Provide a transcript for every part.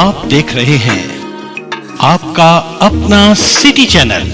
आप देख रहे हैं आपका अपना सिटी चैनल।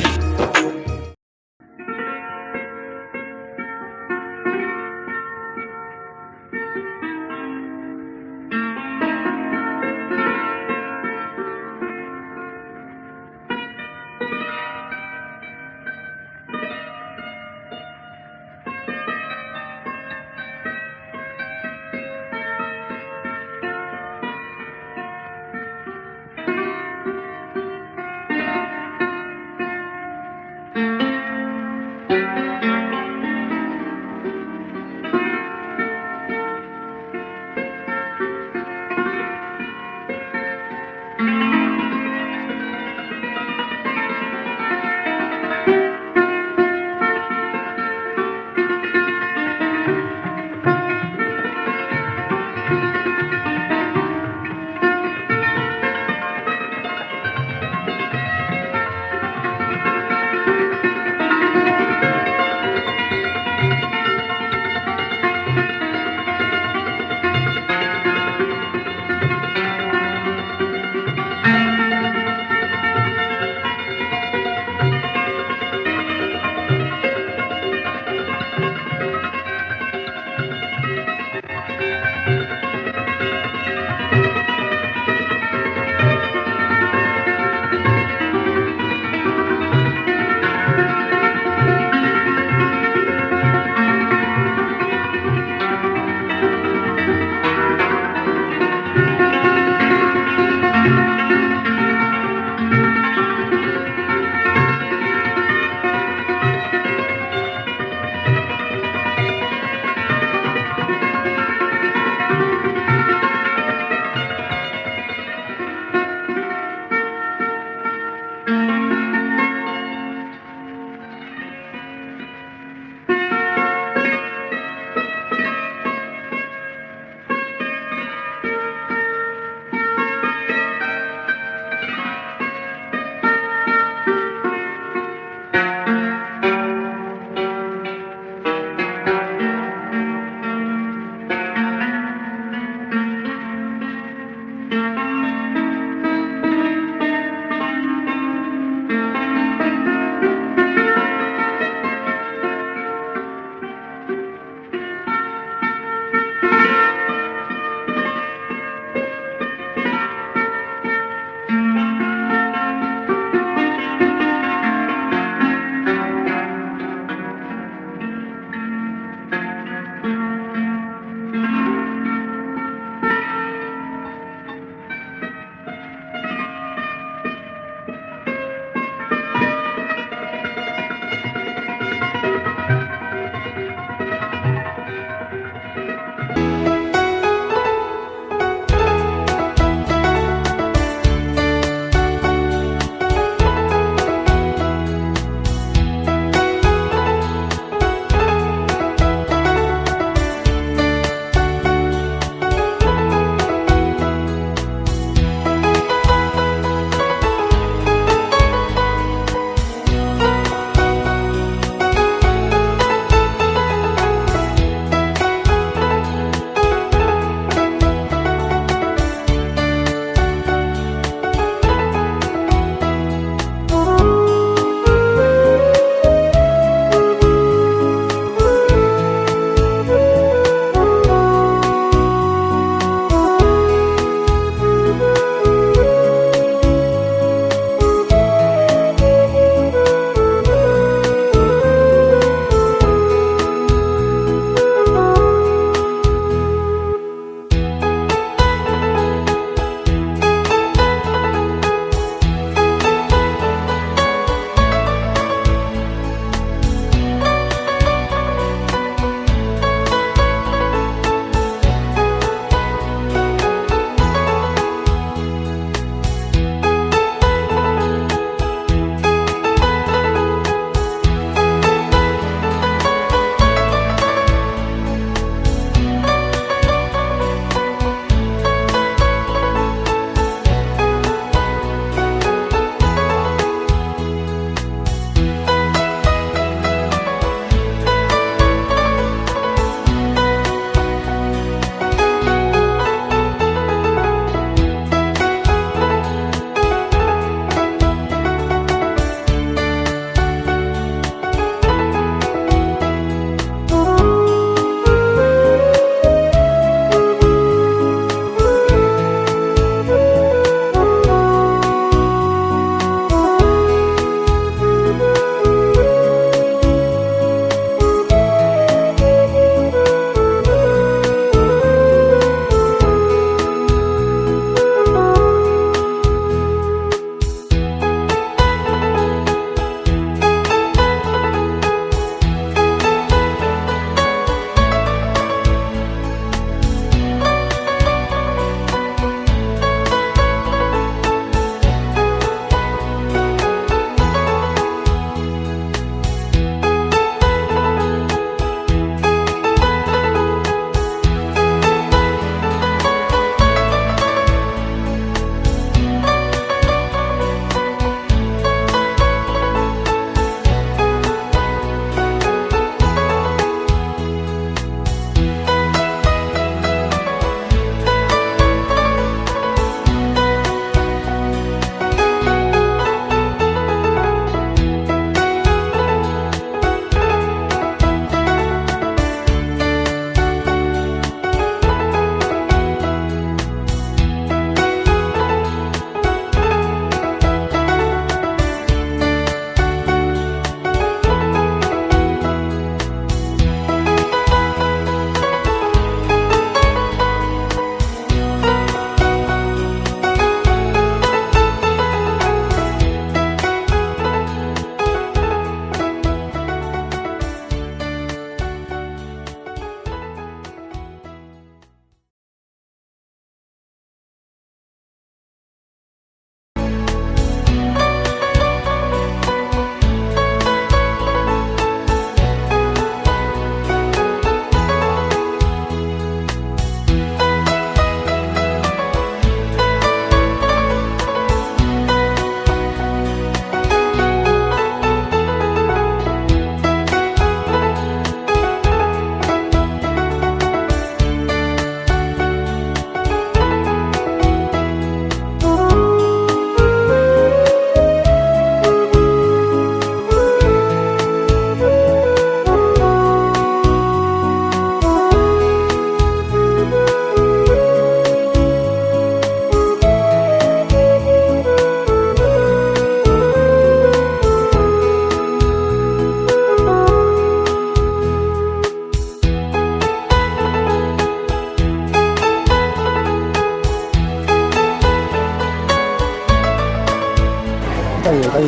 स्वागत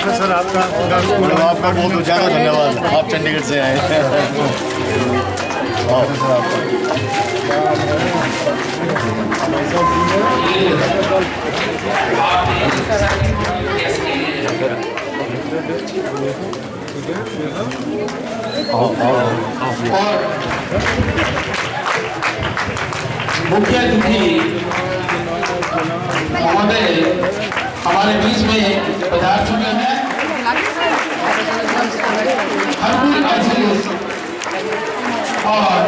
है सर आपका। आपका बहुत ज़्यादा धन्यवाद, आप चंडीगढ़ से आए। मुख्य अतिथि महोदय हमारे बीच में पधार चुके हैं। हरपुर अजीज और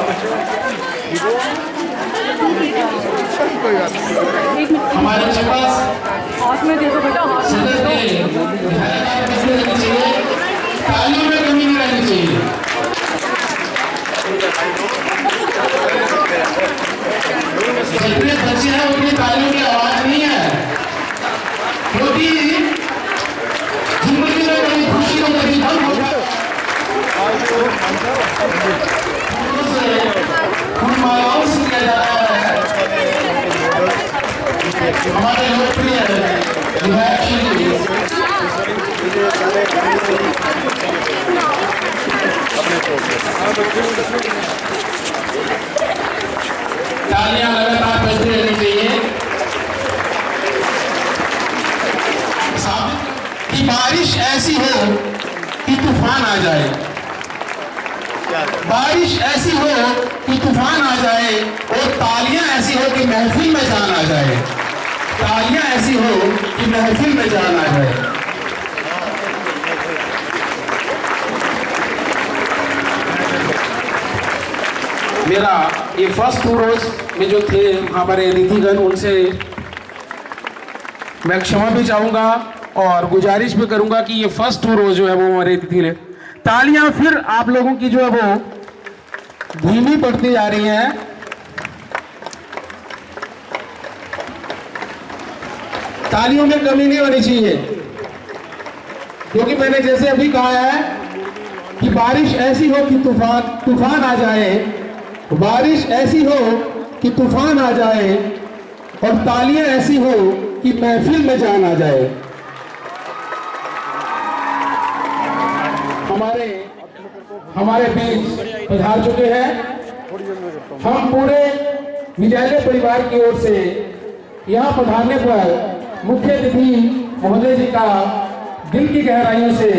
हमारे पास में दे दो बेटा, तालियों में कमी नहीं रहनी चाहिए। जितने बच्चे हैं उनकी तालियों की आवाज नहीं है, क्योंकि जिंदगी में बड़ी खुशी और कभी गम होता है। मालाओं से किया जाता है। हमारे लोकप्रिय विधायक श्री तालियां लगातार बजती रहनी चाहिए। कि बारिश ऐसी हो कि तूफान आ जाए, बारिश ऐसी हो कि तूफान आ जाए, और तालियां ऐसी हो कि महफिल में जान आ जाए, तालियां ऐसी हो कि महफिल में जान आ जाए। मेरा ये फर्स्ट 2 रोज में जो थे हमारे अतिथिगण, उनसे मैं क्षमा भी चाहूंगा और गुजारिश भी करूंगा कि ये फर्स्ट 2 रोज जो है वो हमारे अतिथि ने तालियां फिर आप लोगों की जो है वो धीमी पड़ती जा रही हैं। तालियों में कमी नहीं होनी चाहिए, क्योंकि मैंने जैसे अभी कहा है कि बारिश ऐसी हो कि तूफान आ जाए, बारिश ऐसी हो कि तूफान आ जाए, और तालियां ऐसी हो कि महफिल में जान आ जाए। हमारे बीच पधार चुके हैं। हम पूरे विद्यालय परिवार की ओर से यहाँ पधारने पर मुख्य अतिथि महोदय जी का दिल की गहराइयों से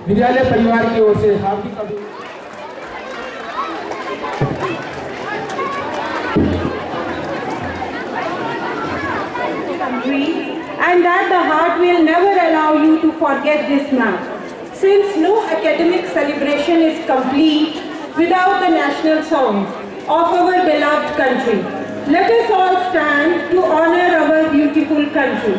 विद्यालय परिवार की ओर से हार्दिक and that the heart will never allow you to forget this man. Since no academic celebration is complete without the national song of our beloved country, let us all stand to honor our beautiful country.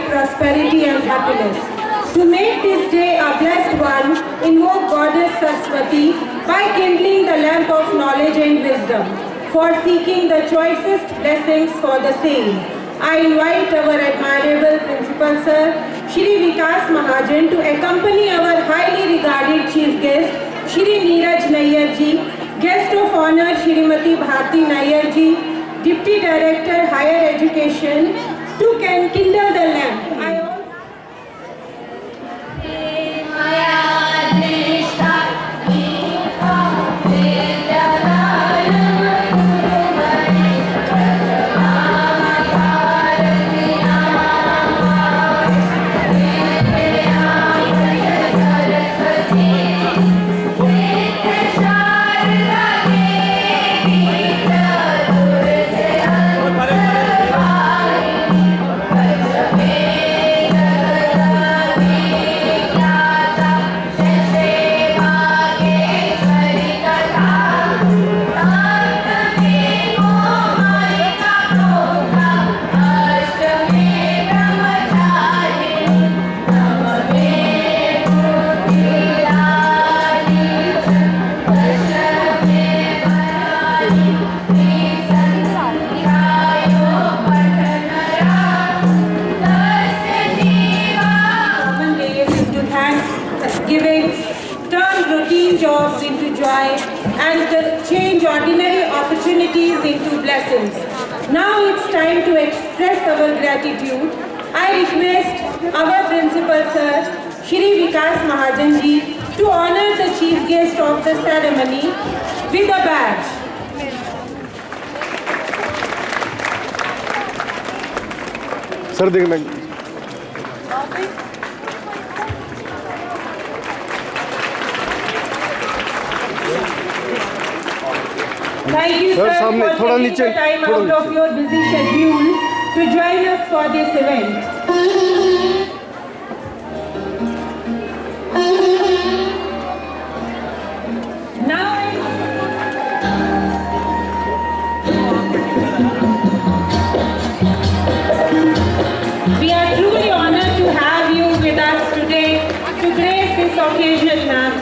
prosperity and happiness. To make this day a blessed one, invoke Goddess Saraswati by kindling the lamp of knowledge and wisdom, for seeking the choicest blessings for the same. I invite our admirable Principal Sir, Shri Vikas Mahajan, to accompany our highly regarded Chief Guest, Shri Neeraj Nayyar Ji, Guest of Honor Shrimati Bharti Nayyar Ji, Deputy Director Higher Education, to kindle the lamp. Jobs into joy and change ordinary opportunities into blessings. Now it's time to express our gratitude. I request our Principal Sir, Shri Vikas Mahajan Ji, to honor the Chief Guest of the ceremony with a badge. Sir देखिए मैं Thank you, sir, सामने for थोड़ा taking नीचे, the time थोड़ा out of your busy schedule to join us for this event. Now, we are truly honored to have you with us today to grace this occasion, ma'am.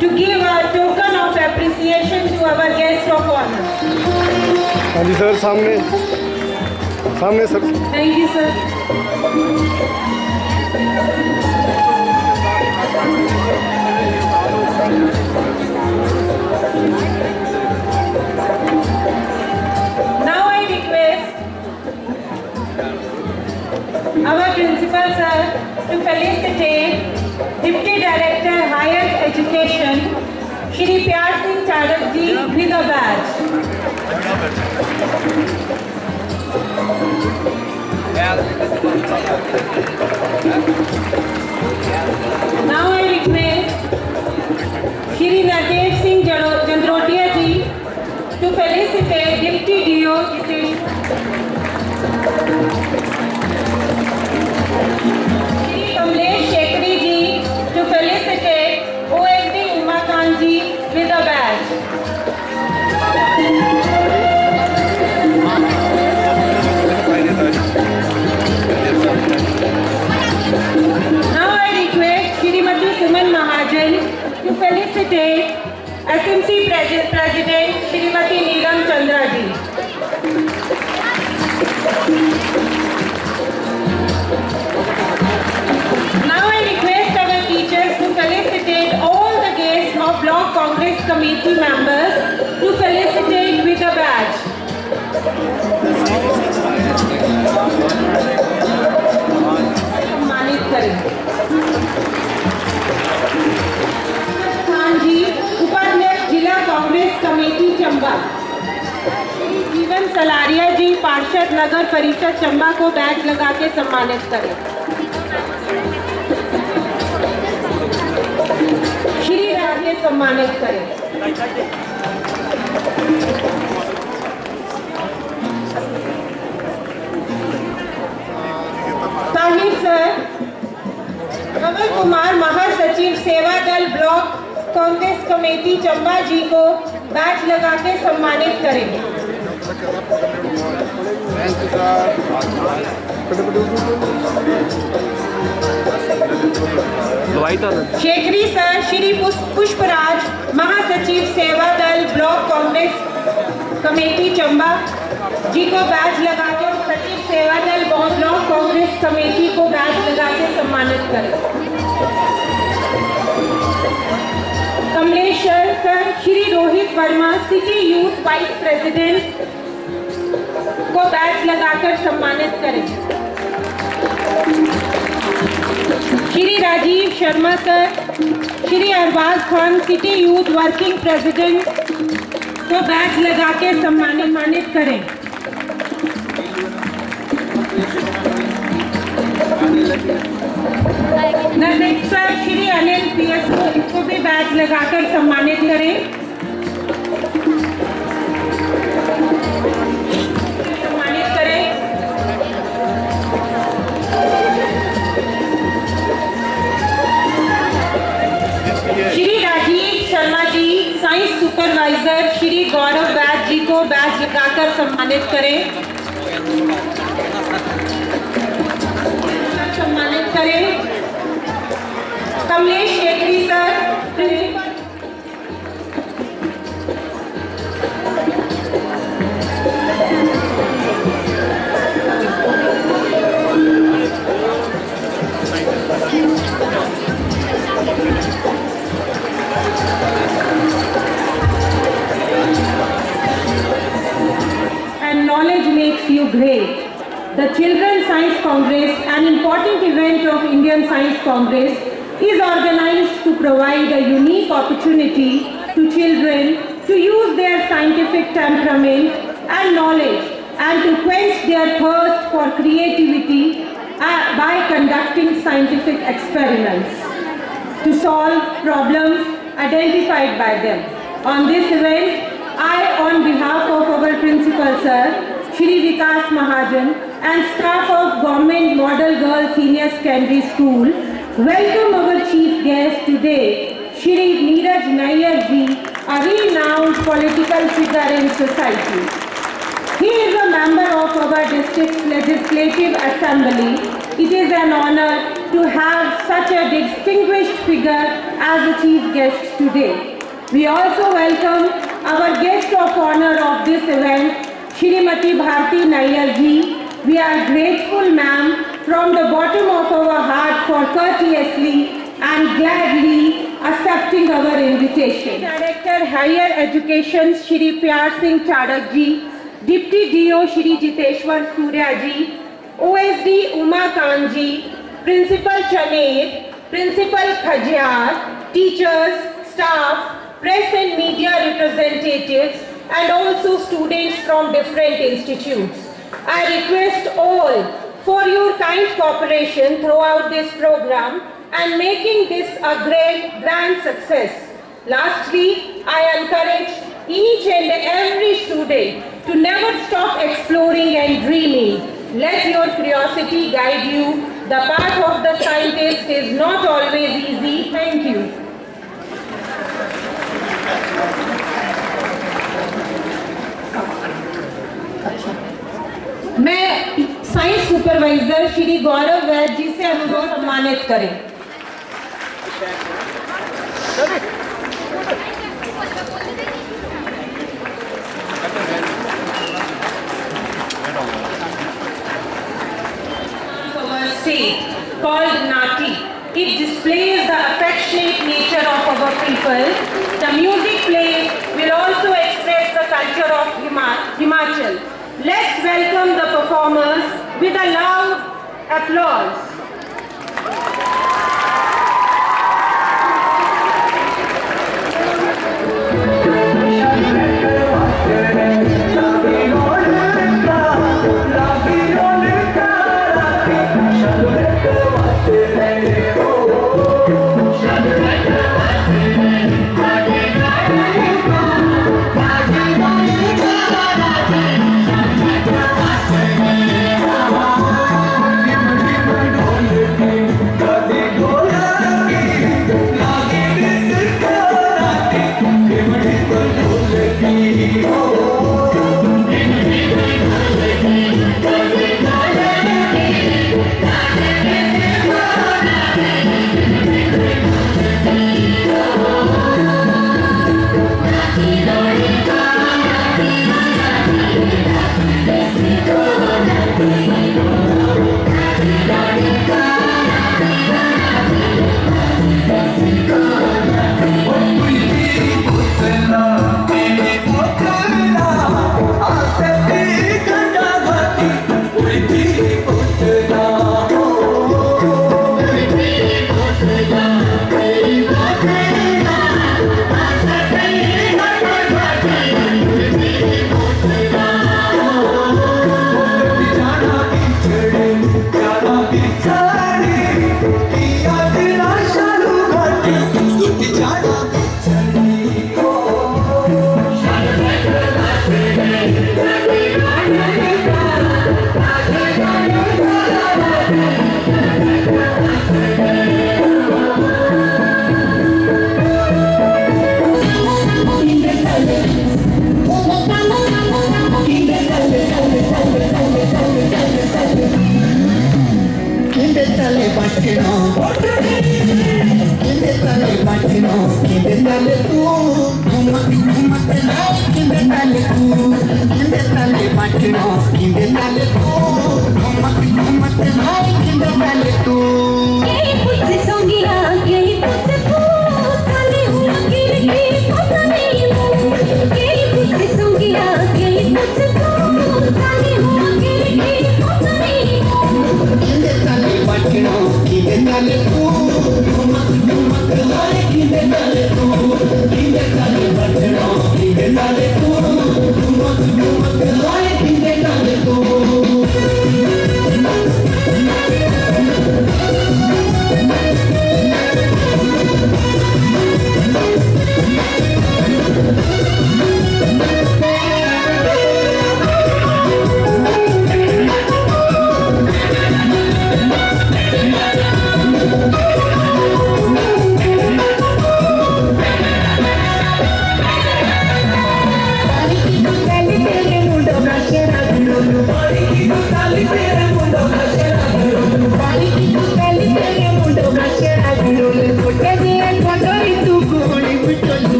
To give a token of appreciation to our guest of honor. हाँ जी sir सामने सामने sir Thank you, sir. Now I request our Principal Sir to felicitate Deputy Director Higher Education, Shri Pyar Singh Chadak Ji, with a badge. Now I request Shri Natesh Singh Jandrotia Ji to felicitate Deputy DO Shri Kamlesh Shekri Ji to felicitate OSD Umakant Ji with a badge. Now I request Shrimati Suman Mahajan to felicitate SMC President Shrimati Neelam Chandra Ji. Now I request our teachers to felicitate all the guests of Block Congress Committee members to felicitate with a badge. सम्मानित करें। खान जी, उपाध्यक्ष जिला Congress committee Chamba. जीवन सलारिया जी, पार्षद नगर परिषद चंबा को badge लगा के सम्मानित करें। श्री राजे सम्मानित करें। ताहिर सर कंवर कुमार महासचिव सेवा दल ब्लॉक कांग्रेस कमेटी चंबा जी को बैच लगा के सम्मानित करेंगे। शेखरी सर श्री पुष्पराज महासचिव सेवा दल ब्लॉक कांग्रेस कमेटी चंबा जी को बैच लगा के और सचिव सेवा दल ब्लॉक कांग्रेस कमेटी को बैच लगा के सम्मानित करें। Kamleshwar sir Shri Rohit Verma city youth vice president को बैच लगाकर सम्मानित करें। Shri Rajeev Sharma sir Shri Arbaz Khan city youth working president को बैच लगा के सम्मानित करें। Next sir Shri Anil PSO को भी बैच लगाकर सम्मानित करें। श्री राजीव शर्मा जी साइंस सुपरवाइजर श्री गौरव बैच जी को बैच लगाकर सम्मानित करें। सम्मानित करें। Kamlesh Shekhri sir principal and knowledge makes you great. The Children's Science Congress, an important event of Indian Science Congress, is organized to provide a unique opportunity to children to use their scientific temperament and knowledge and to quench their thirst for creativity by conducting scientific experiments to solve problems identified by them. On this event, I, on behalf of our principal sir, Shri Vikas Mahajan, and staff of Government Model Girls Senior Secondary School, welcome our chief guest today, Shri Neeraj Nayyar ji, a renowned political figure in society. He is a member of our district's Legislative Assembly. It is an honor to have such a distinguished figure as a chief guest today. We also welcome our guest of honor of this event, Shrimati Bharti Nayyar ji. We are grateful, ma'am, from the bottom of our heart for courteously and gladly accepting our invitation. Director Higher Education, Shri Pyar Singh Chadak ji, Deputy DO Shri Jiteshwar Surya ji, OSD Uma Khan ji, Principal Chaner, Principal Khajiyar, teachers, staff, press and media representatives, and also students from different institutes. I request all for your kind cooperation throughout this program and making this a grand success. Lastly, I encourage each and every student to never stop exploring and dreaming. Let your curiosity guide you. The path of the scientist is not always easy. Thank you. मैं science supervisor Shri गौरव वैद्य जी से अनुरोध सम्मानित करें। Called Nati. It displays the affectionate nature of our people. The music played will also express the culture of Himachal. Let's welcome the performers with a loud applause. Thank you.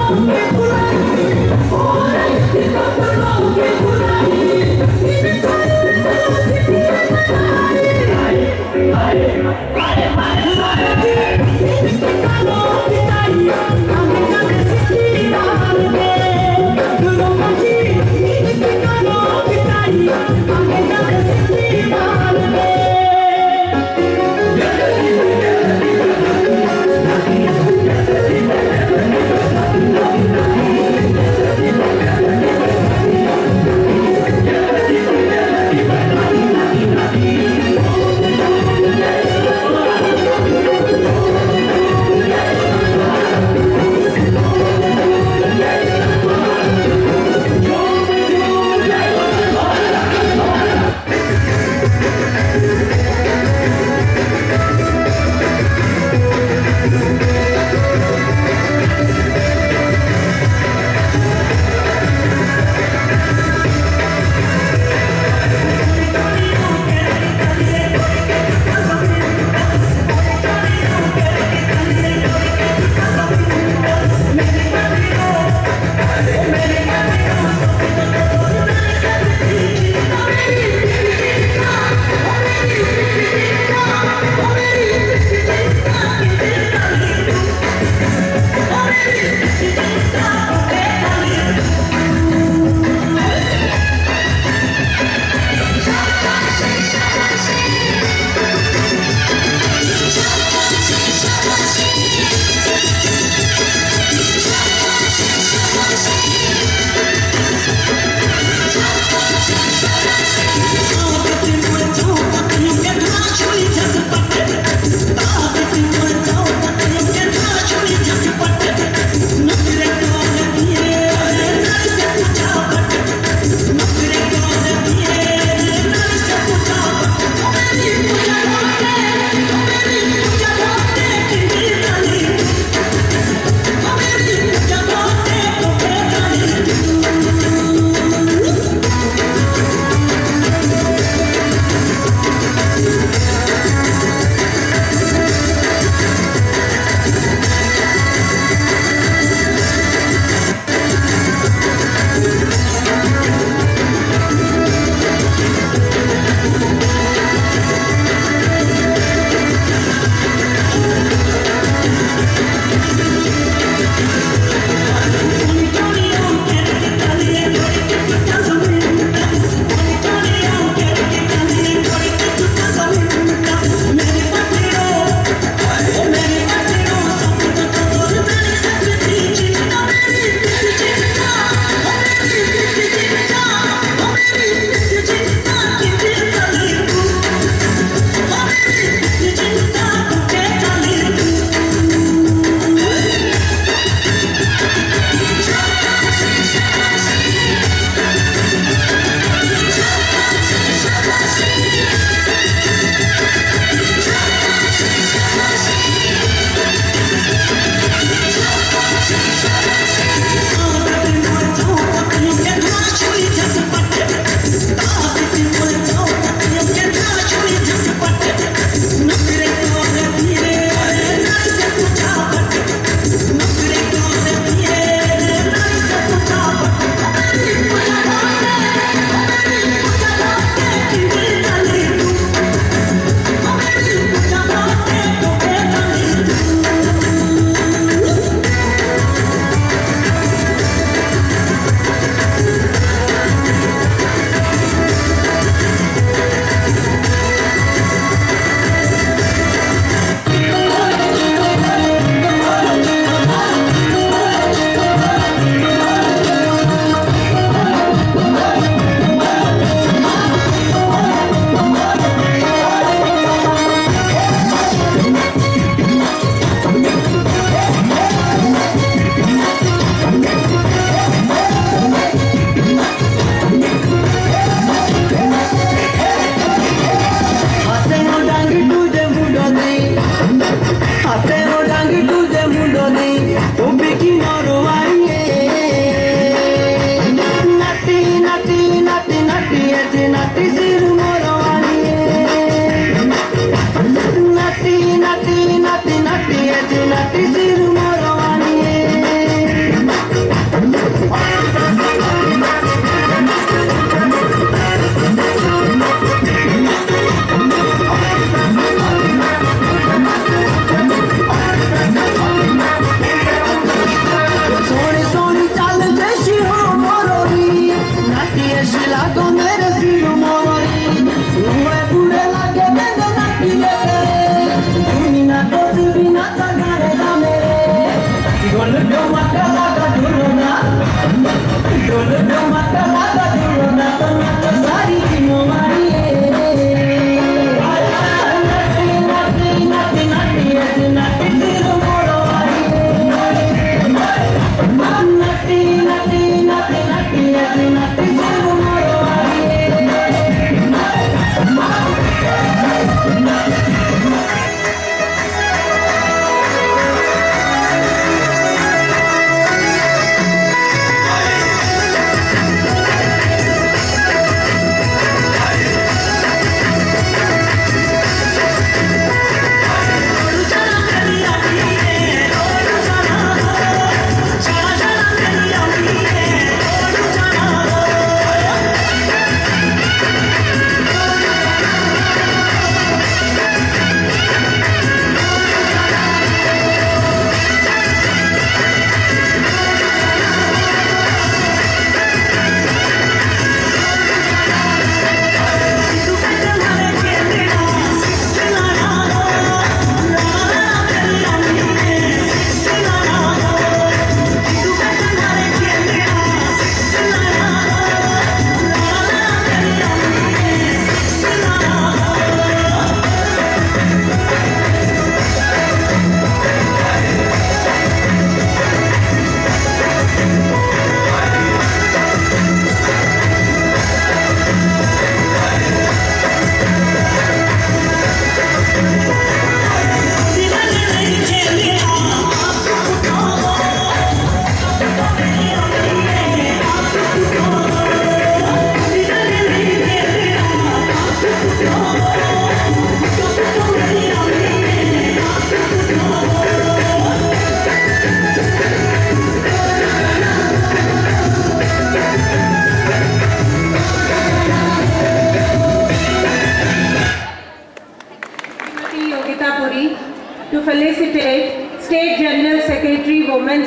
Thank you.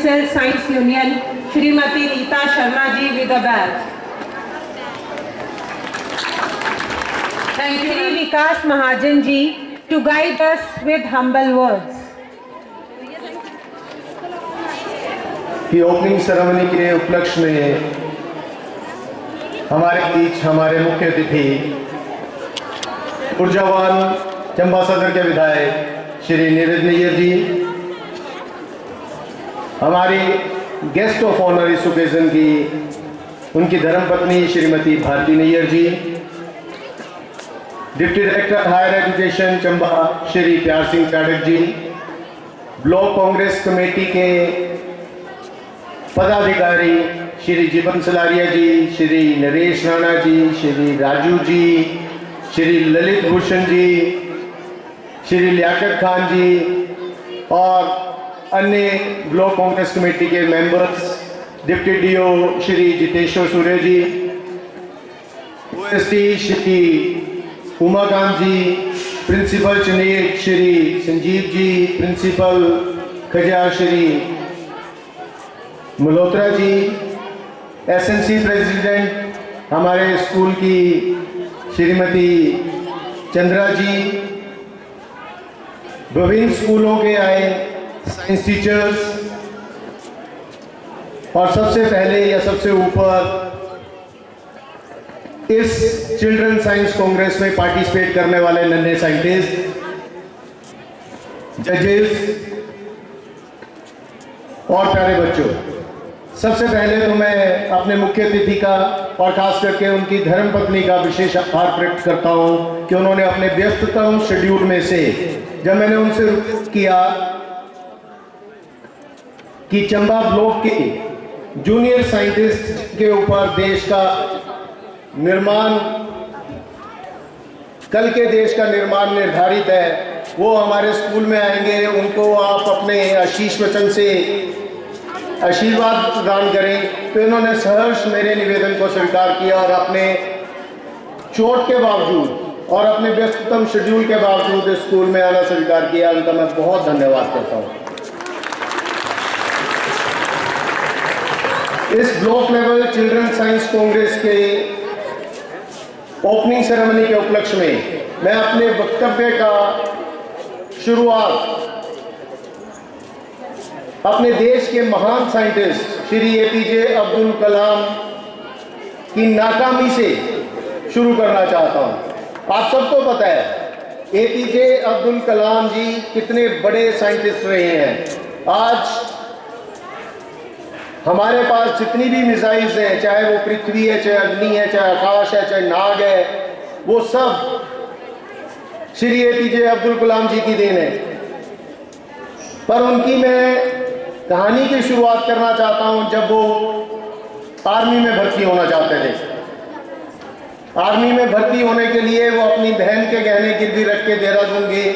Cell Science Union, Shrimati Rita Sharma ji with a badge. Thank you, Shri Vikas Mahajan ji, to guide us with humble words. कि opening ceremony के उपलक्ष्य में हमारे बीच हमारे मुख्य अतिथि ऊर्जावान चंबा सदर के विधायक श्री नीरज नैयर जी, हमारी गेस्ट ऑफ ऑनर इस ओकेजन की उनकी धर्मपत्नी Shrimati Bharti Nayyar ji, deputy director higher education Chamba Shri Pyar Singh Chadak ji, block Congress committee के पदाधिकारी श्री जीवन सलारिया जी, श्री नरेश राणा जी, श्री राजू जी, श्री ललित भूषण जी, श्री लियाकत खान जी और अन्य ब्लॉक कांग्रेस कमेटी के members, deputy DO Shri Jiteshwar Surya ji, OSD Shri Umakant ji, principal Chunir Shri Sanjeev ji, principal Khaja Shri Malhotra ji, SNC president हमारे स्कूल की श्रीमती चंद्रा जी, विभिन्न स्कूलों के आए साइंस टीचर्स और सबसे पहले या सबसे ऊपर इस चिल्ड्रन साइंस कांग्रेस में पार्टिसिपेट करने वाले नन्हे साइंटिस्ट, जजेस और प्यारे बच्चों, सबसे पहले तो मैं अपने मुख्य अतिथि का और खास करके उनकी धर्मपत्नी का विशेष आभार प्रकट करता हूं कि उन्होंने अपने व्यस्ततम शेड्यूल में से जब मैंने उनसे रिक्वेस्ट किया कि चंबा ब्लॉक के जूनियर साइंटिस्ट के ऊपर देश का निर्माण, कल के देश का निर्माण निर्धारित है, वो हमारे स्कूल में आएंगे, उनको आप अपने आशीष वचन से आशीर्वाद प्रदान करें। तो इन्होंने सहर्ष मेरे निवेदन को स्वीकार किया और अपने चोट के बावजूद और अपने व्यस्ततम शेड्यूल के बावजूद इस स्कूल में आना स्वीकार किया। उनका मैं बहुत धन्यवाद करता हूँ। इस block level children science Congress के ओपनिंग सेरेमनी के उपलक्ष्य में मैं अपने वक्तव्य का शुरुआत अपने देश के महान साइंटिस्ट श्री एपीजे अब्दुल कलाम की नाकामी से शुरू करना चाहता हूं। आप सबको पता है एपीजे अब्दुल कलाम जी कितने बड़े साइंटिस्ट रहे हैं। आज हमारे पास जितनी भी मिसाइल्स हैं, चाहे वो पृथ्वी है, चाहे अग्नि है, चाहे आकाश है, चाहे नाग है, वो सब श्री एपीजे अब्दुल कलाम जी की देन है। पर उनकी मैं कहानी की शुरुआत करना चाहता हूं जब वो आर्मी में भर्ती होना चाहते थे। आर्मी में भर्ती होने के लिए वो अपनी बहन के गहने गिरवी रख के देहरादून गए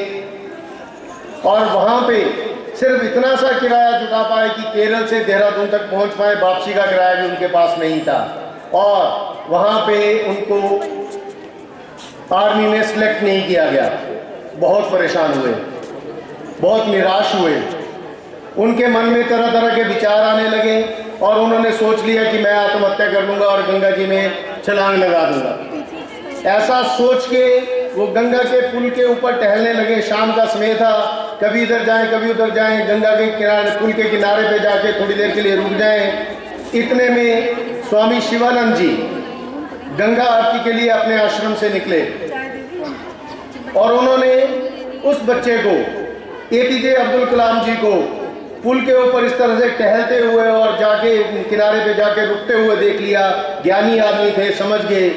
और वहां पे सिर्फ इतना सा किराया जुटा पाए कि केरल से देहरादून तक पहुंच पाए, वापसी का किराया भी उनके पास नहीं था और वहां पे उनको आर्मी में सिलेक्ट नहीं किया गया। बहुत परेशान हुए, बहुत निराश हुए, उनके मन में तरह तरह के विचार आने लगे और उन्होंने सोच लिया कि मैं आत्महत्या कर लूँगा और गंगा जी में छलांग लगा दूंगा। ऐसा सोच के वो गंगा के पुल के ऊपर टहलने लगे। शाम का समय था, कभी इधर जाएं कभी उधर जाएं, गंगा के किनारे, पुल के किनारे पे जाके थोड़ी देर के लिए रुक जाएं। इतने में स्वामी शिवानंद जी गंगा आरती के लिए अपने आश्रम से निकले और उन्होंने उस बच्चे को, एपीजे अब्दुल कलाम जी को, पुल के ऊपर इस तरह से टहलते हुए और जाके किनारे पे जाके रुकते हुए देख लिया। ज्ञानी आदमी थे, समझ गए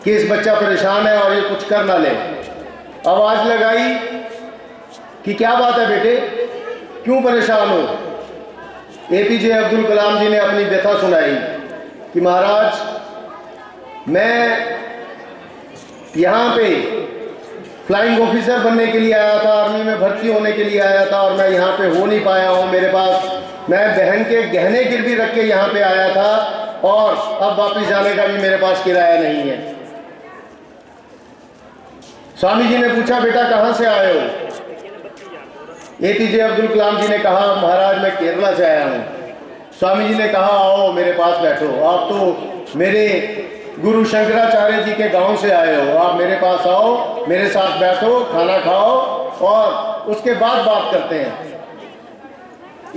कि इस बच्चा परेशान है और ये कुछ कर ना ले। आवाज लगाई कि क्या बात है बेटे, क्यों परेशान हो? एपीजे अब्दुल कलाम जी ने अपनी व्यथा सुनाई कि महाराज, मैं यहाँ पे फ्लाइंग ऑफिसर बनने के लिए आया था, आर्मी में भर्ती होने के लिए आया था और मैं यहाँ पे हो नहीं पाया हूँ। मेरे पास, मैं बहन के गहने गिरवी रख के यहाँ पे आया था और अब वापस जाने का भी मेरे पास किराया नहीं है। स्वामी जी ने पूछा, बेटा कहाँ से आए हो? एपीजे अब्दुल कलाम जी ने कहा, महाराज मैं केरला से आया हूँ। स्वामी जी ने कहा आओ मेरे पास बैठो, आप तो मेरे गुरु शंकराचार्य जी के गांव से आए हो, आप मेरे पास आओ, मेरे साथ बैठो, खाना खाओ और उसके बाद बात करते हैं।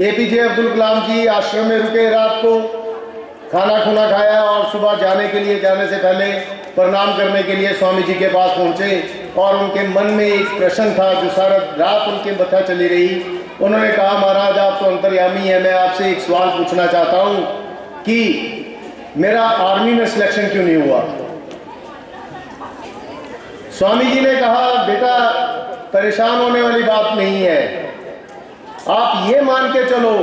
एपीजे अब्दुल कलाम जी आश्रम में रुके, रात को खाना खुना खाया और सुबह जाने से पहले प्रणाम करने के लिए स्वामी जी के पास पहुंचे और उनके मन में एक प्रश्न था जो सारा रात उनके बता चली रही। उन्होंने कहा महाराज आप तो अंतर्यामी है, मैं आपसे एक सवाल पूछना चाहता हूं कि मेरा आर्मी में सिलेक्शन क्यों नहीं हुआ। स्वामी जी ने कहा बेटा परेशान होने वाली बात नहीं है, आप ये मान के चलो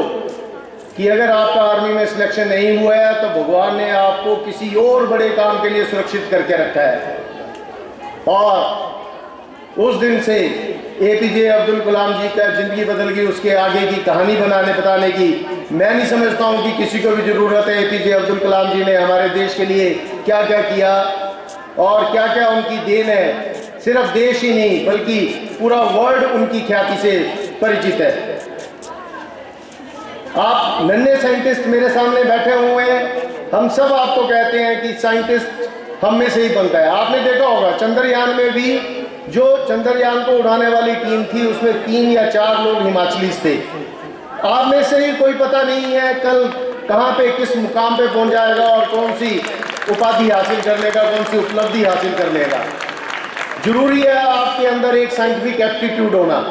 कि अगर आपका आर्मी में सिलेक्शन नहीं हुआ है तो भगवान ने आपको किसी और बड़े काम के लिए सुरक्षित करके रखा है। और उस दिन से एपीजे अब्दुल कलाम जी का जिंदगी बदल गई, उसके आगे की कहानी बताने की मैं नहीं समझता हूँ कि किसी को भी जरूरत है। एपीजे अब्दुल कलाम जी ने हमारे देश के लिए क्या क्या किया और क्या क्या उनकी देन है। सिर्फ देश ही नहीं बल्कि पूरा वर्ल्ड उनकी ख्याति से परिचित है। आप नन्हे साइंटिस्ट मेरे सामने बैठे हुए हैं, हम सब आपको कहते हैं कि साइंटिस्ट हम में से ही बनता है। आपने देखा होगा चंद्रयान में भी जो चंद्रयान को उड़ाने वाली टीम थी उसमें 3 या 4 लोग हिमाचली थे। आप में से ही कोई पता नहीं है कल कहाँ पे किस मुकाम पे पहुंच जाएगा और कौन सी उपाधि हासिल कर लेगा, कौन सी उपलब्धि हासिल कर लेगा। जरूरी है आपके अंदर एक साइंटिफिक एप्टीट्यूड होना,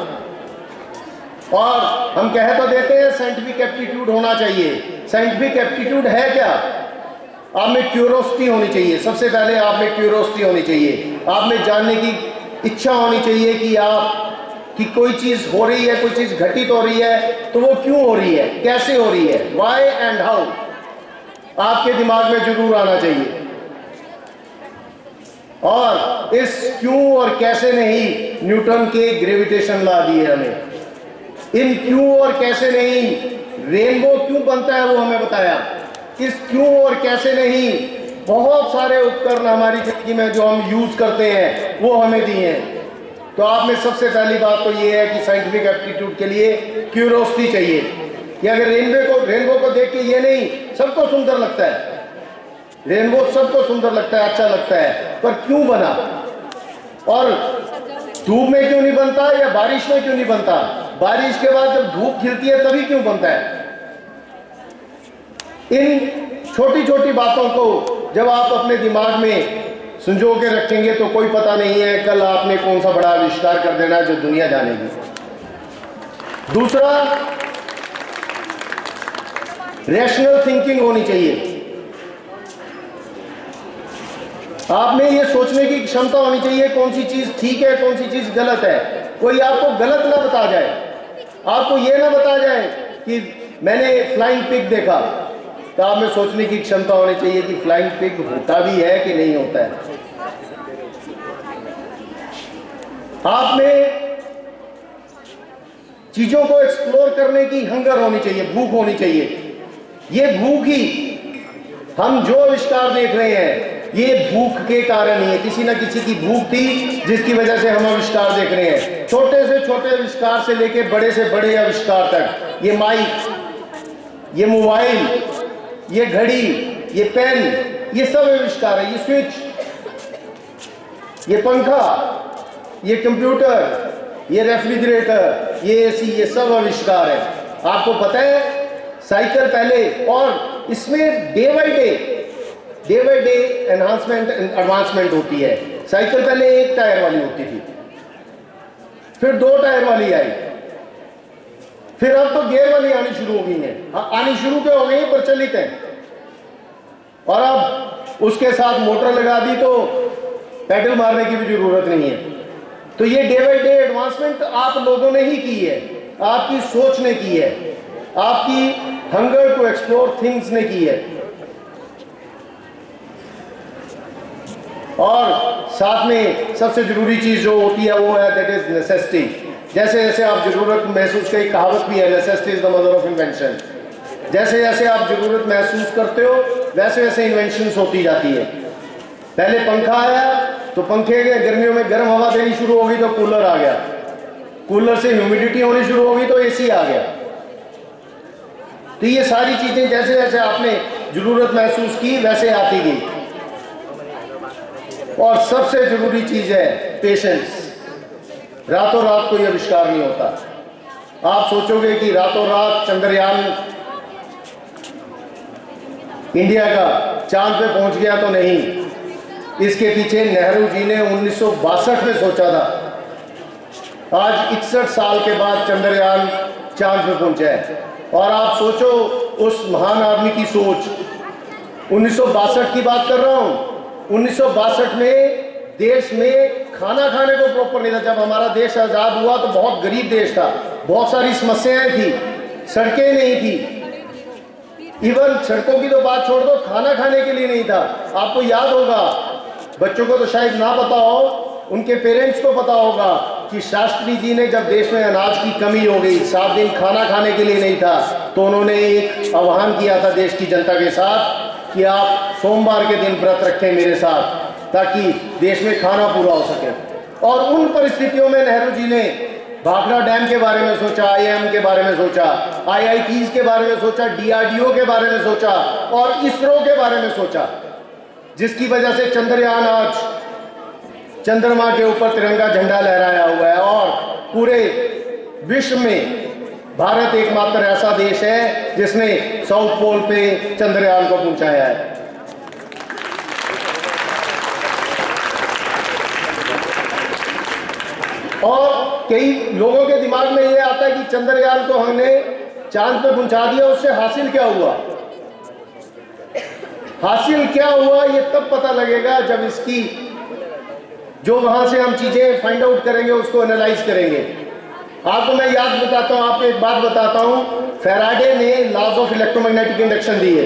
और हम कह तो देते हैं साइंटिफिक एप्टीट्यूड होना चाहिए। साइंटिफिक एप्टीट्यूड है क्या? आप में क्यूरोसिटी होनी चाहिए। सबसे पहले आप में क्यूरोसिटी होनी चाहिए, आप में जानने की इच्छा होनी चाहिए कि आप कि कोई चीज़ हो रही है, कोई चीज़ घटित हो रही है तो वो क्यों हो रही है, कैसे हो रही है, वाई एंड हाउ आपके दिमाग में जरूर आना चाहिए। और इस क्यों और कैसे ने ही न्यूटन के ग्रेविटेशन लॉ दिए हमें। इन क्यों और कैसे नहीं रेनबो क्यों बनता है वो हमें बताया। इस क्यों और कैसे नहीं बहुत सारे उपकरण हमारी जिंदगी में जो हम यूज करते हैं वो हमें दिए हैं। तो आप में सबसे पहली बात तो ये है कि साइंटिफिक एप्टीट्यूड के लिए क्यूरोसिटी चाहिए कि अगर रेनबो को देख के ये नहीं, सबको सुंदर लगता है, रेनबो सबको सुंदर लगता है, अच्छा लगता है, पर क्यों बना और धूप में क्यों नहीं बनता या बारिश में क्यों नहीं बनता, बारिश के बाद जब धूप खिलती है तभी क्यों बनता है। इन छोटी छोटी बातों को जब आप अपने दिमाग में संजो के रखेंगे तो कोई पता नहीं है कल आपने कौन सा बड़ा आविष्कार कर देना है जो दुनिया जानेगी। दूसरा, रैशनल थिंकिंग होनी चाहिए। आप में ये सोचने की क्षमता होनी चाहिए कौन सी चीज ठीक है, कौन सी चीज गलत है। कोई आपको गलत ना बता जाए, आपको ये ना बता जाए कि मैंने फ्लाइंग पिग देखा, तो आप में सोचने की क्षमता होनी चाहिए कि फ्लाइंग पिग होता भी है कि नहीं होता है। आप में चीजों को एक्सप्लोर करने की हंगर होनी चाहिए, भूख होनी चाहिए। ये भूख ही हम जो आविष्कार देख रहे हैं ये भूख के कारण ही है। किसी ना किसी की भूख थी जिसकी वजह से हम आविष्कार देख रहे हैं। छोटे से छोटे आविष्कार से लेके बड़े से बड़े आविष्कार तक, ये माइक, ये मोबाइल, ये घड़ी, ये पेन, ये सब आविष्कार है। ये स्विच, ये पंखा, ये कंप्यूटर, ये रेफ्रिजरेटर, ये एसी, ये सब आविष्कार है। आपको पता है साइकिल पहले, और इसमें day by day enhancement advancement होती है। साइकिल पहले 1 टायर वाली होती थी, फिर 2 टायर वाली आई, फिर अब तो गियर वाली आनी शुरू हो गई है। आनी शुरू क्यों हो गई, प्रचलित है, और अब उसके साथ मोटर लगा दी तो पेडल मारने की भी जरूरत नहीं है। तो ये डे बाय डे एडवांसमेंट आप लोगों ने ही की है, आपकी सोच ने की है, आपकी हंगर टू एक्सप्लोर थिंग्स ने की है। और साथ में सबसे जरूरी चीज जो होती है वो है दैट इज नेसेसिटी। जैसे जैसे आप जरूरत महसूस करी, कहावत भी है necessity is the mother of invention. जैसे जैसे आप जरूरत महसूस करते हो वैसे वैसे इन्वेंशंस होती जाती है। पहले पंखा आया तो पंखे के गर्मियों में गर्म हवा देनी शुरू हो गई तो कूलर आ गया, कूलर से ह्यूमिडिटी होनी शुरू होगी तो एसी आ गया। तो ये सारी चीजें जैसे जैसे आपने जरूरत महसूस की वैसे आती गई। और सबसे जरूरी चीज है पेशेंस। रातों रात कोई आविष्कार नहीं होता। आप सोचोगे कि रातों रात चंद्रयान इंडिया का चांद पे पहुंच गया, तो नहीं। इसके पीछे नेहरू जी ने 1962 में सोचा था। आज 61 साल के बाद चंद्रयान चांद पे पहुंचा है। और आप सोचो उस महान आदमी की सोच। 1962 की बात कर रहा हूं। 1962 में देश में खाना खाने को प्रॉपर नहीं था। जब हमारा देश आजाद हुआ तो बहुत गरीब देश था, बहुत सारी समस्याएं थी, सड़कें नहीं थी। इवन सड़कों की तो बात छोड़ दो, खाना खाने के लिए नहीं था। आपको याद होगा, बच्चों को तो शायद ना पता हो, उनके पेरेंट्स को पता होगा कि शास्त्री जी ने जब देश में अनाज की कमी हो गई, 7 दिन खाना खाने के लिए नहीं था, तो उन्होंने एक आह्वान किया था देश की जनता के साथ कि आप सोमवार के दिन व्रत रखें मेरे साथ, ताकि देश में खाना पूरा हो सके। और उन परिस्थितियों में नेहरू जी ने भाखड़ा डैम के बारे में सोचा, IIM के बारे में सोचा, IITs के बारे में सोचा, DRDO के बारे में सोचा और इसरो के बारे में सोचा, जिसकी वजह से चंद्रयान आज चंद्रमा के ऊपर तिरंगा झंडा लहराया हुआ है। और पूरे विश्व में भारत एकमात्र ऐसा देश है जिसने साउथ पोल पे चंद्रयान को पहुंचाया है। और कई लोगों के दिमाग में यह आता है कि चंद्रयान को हमने चांद पे पहुंचा दिया, उससे हासिल क्या हुआ? हासिल क्या हुआ ये तब पता लगेगा जब इसकी जो वहां से हम चीजें फाइंड आउट करेंगे, उसको एनालाइज करेंगे। आपको मैं याद बताता हूं, आपको एक बात बताता हूं। फैराडे ने लॉज ऑफ इलेक्ट्रोमैग्नेटिक इंडक्शन दिए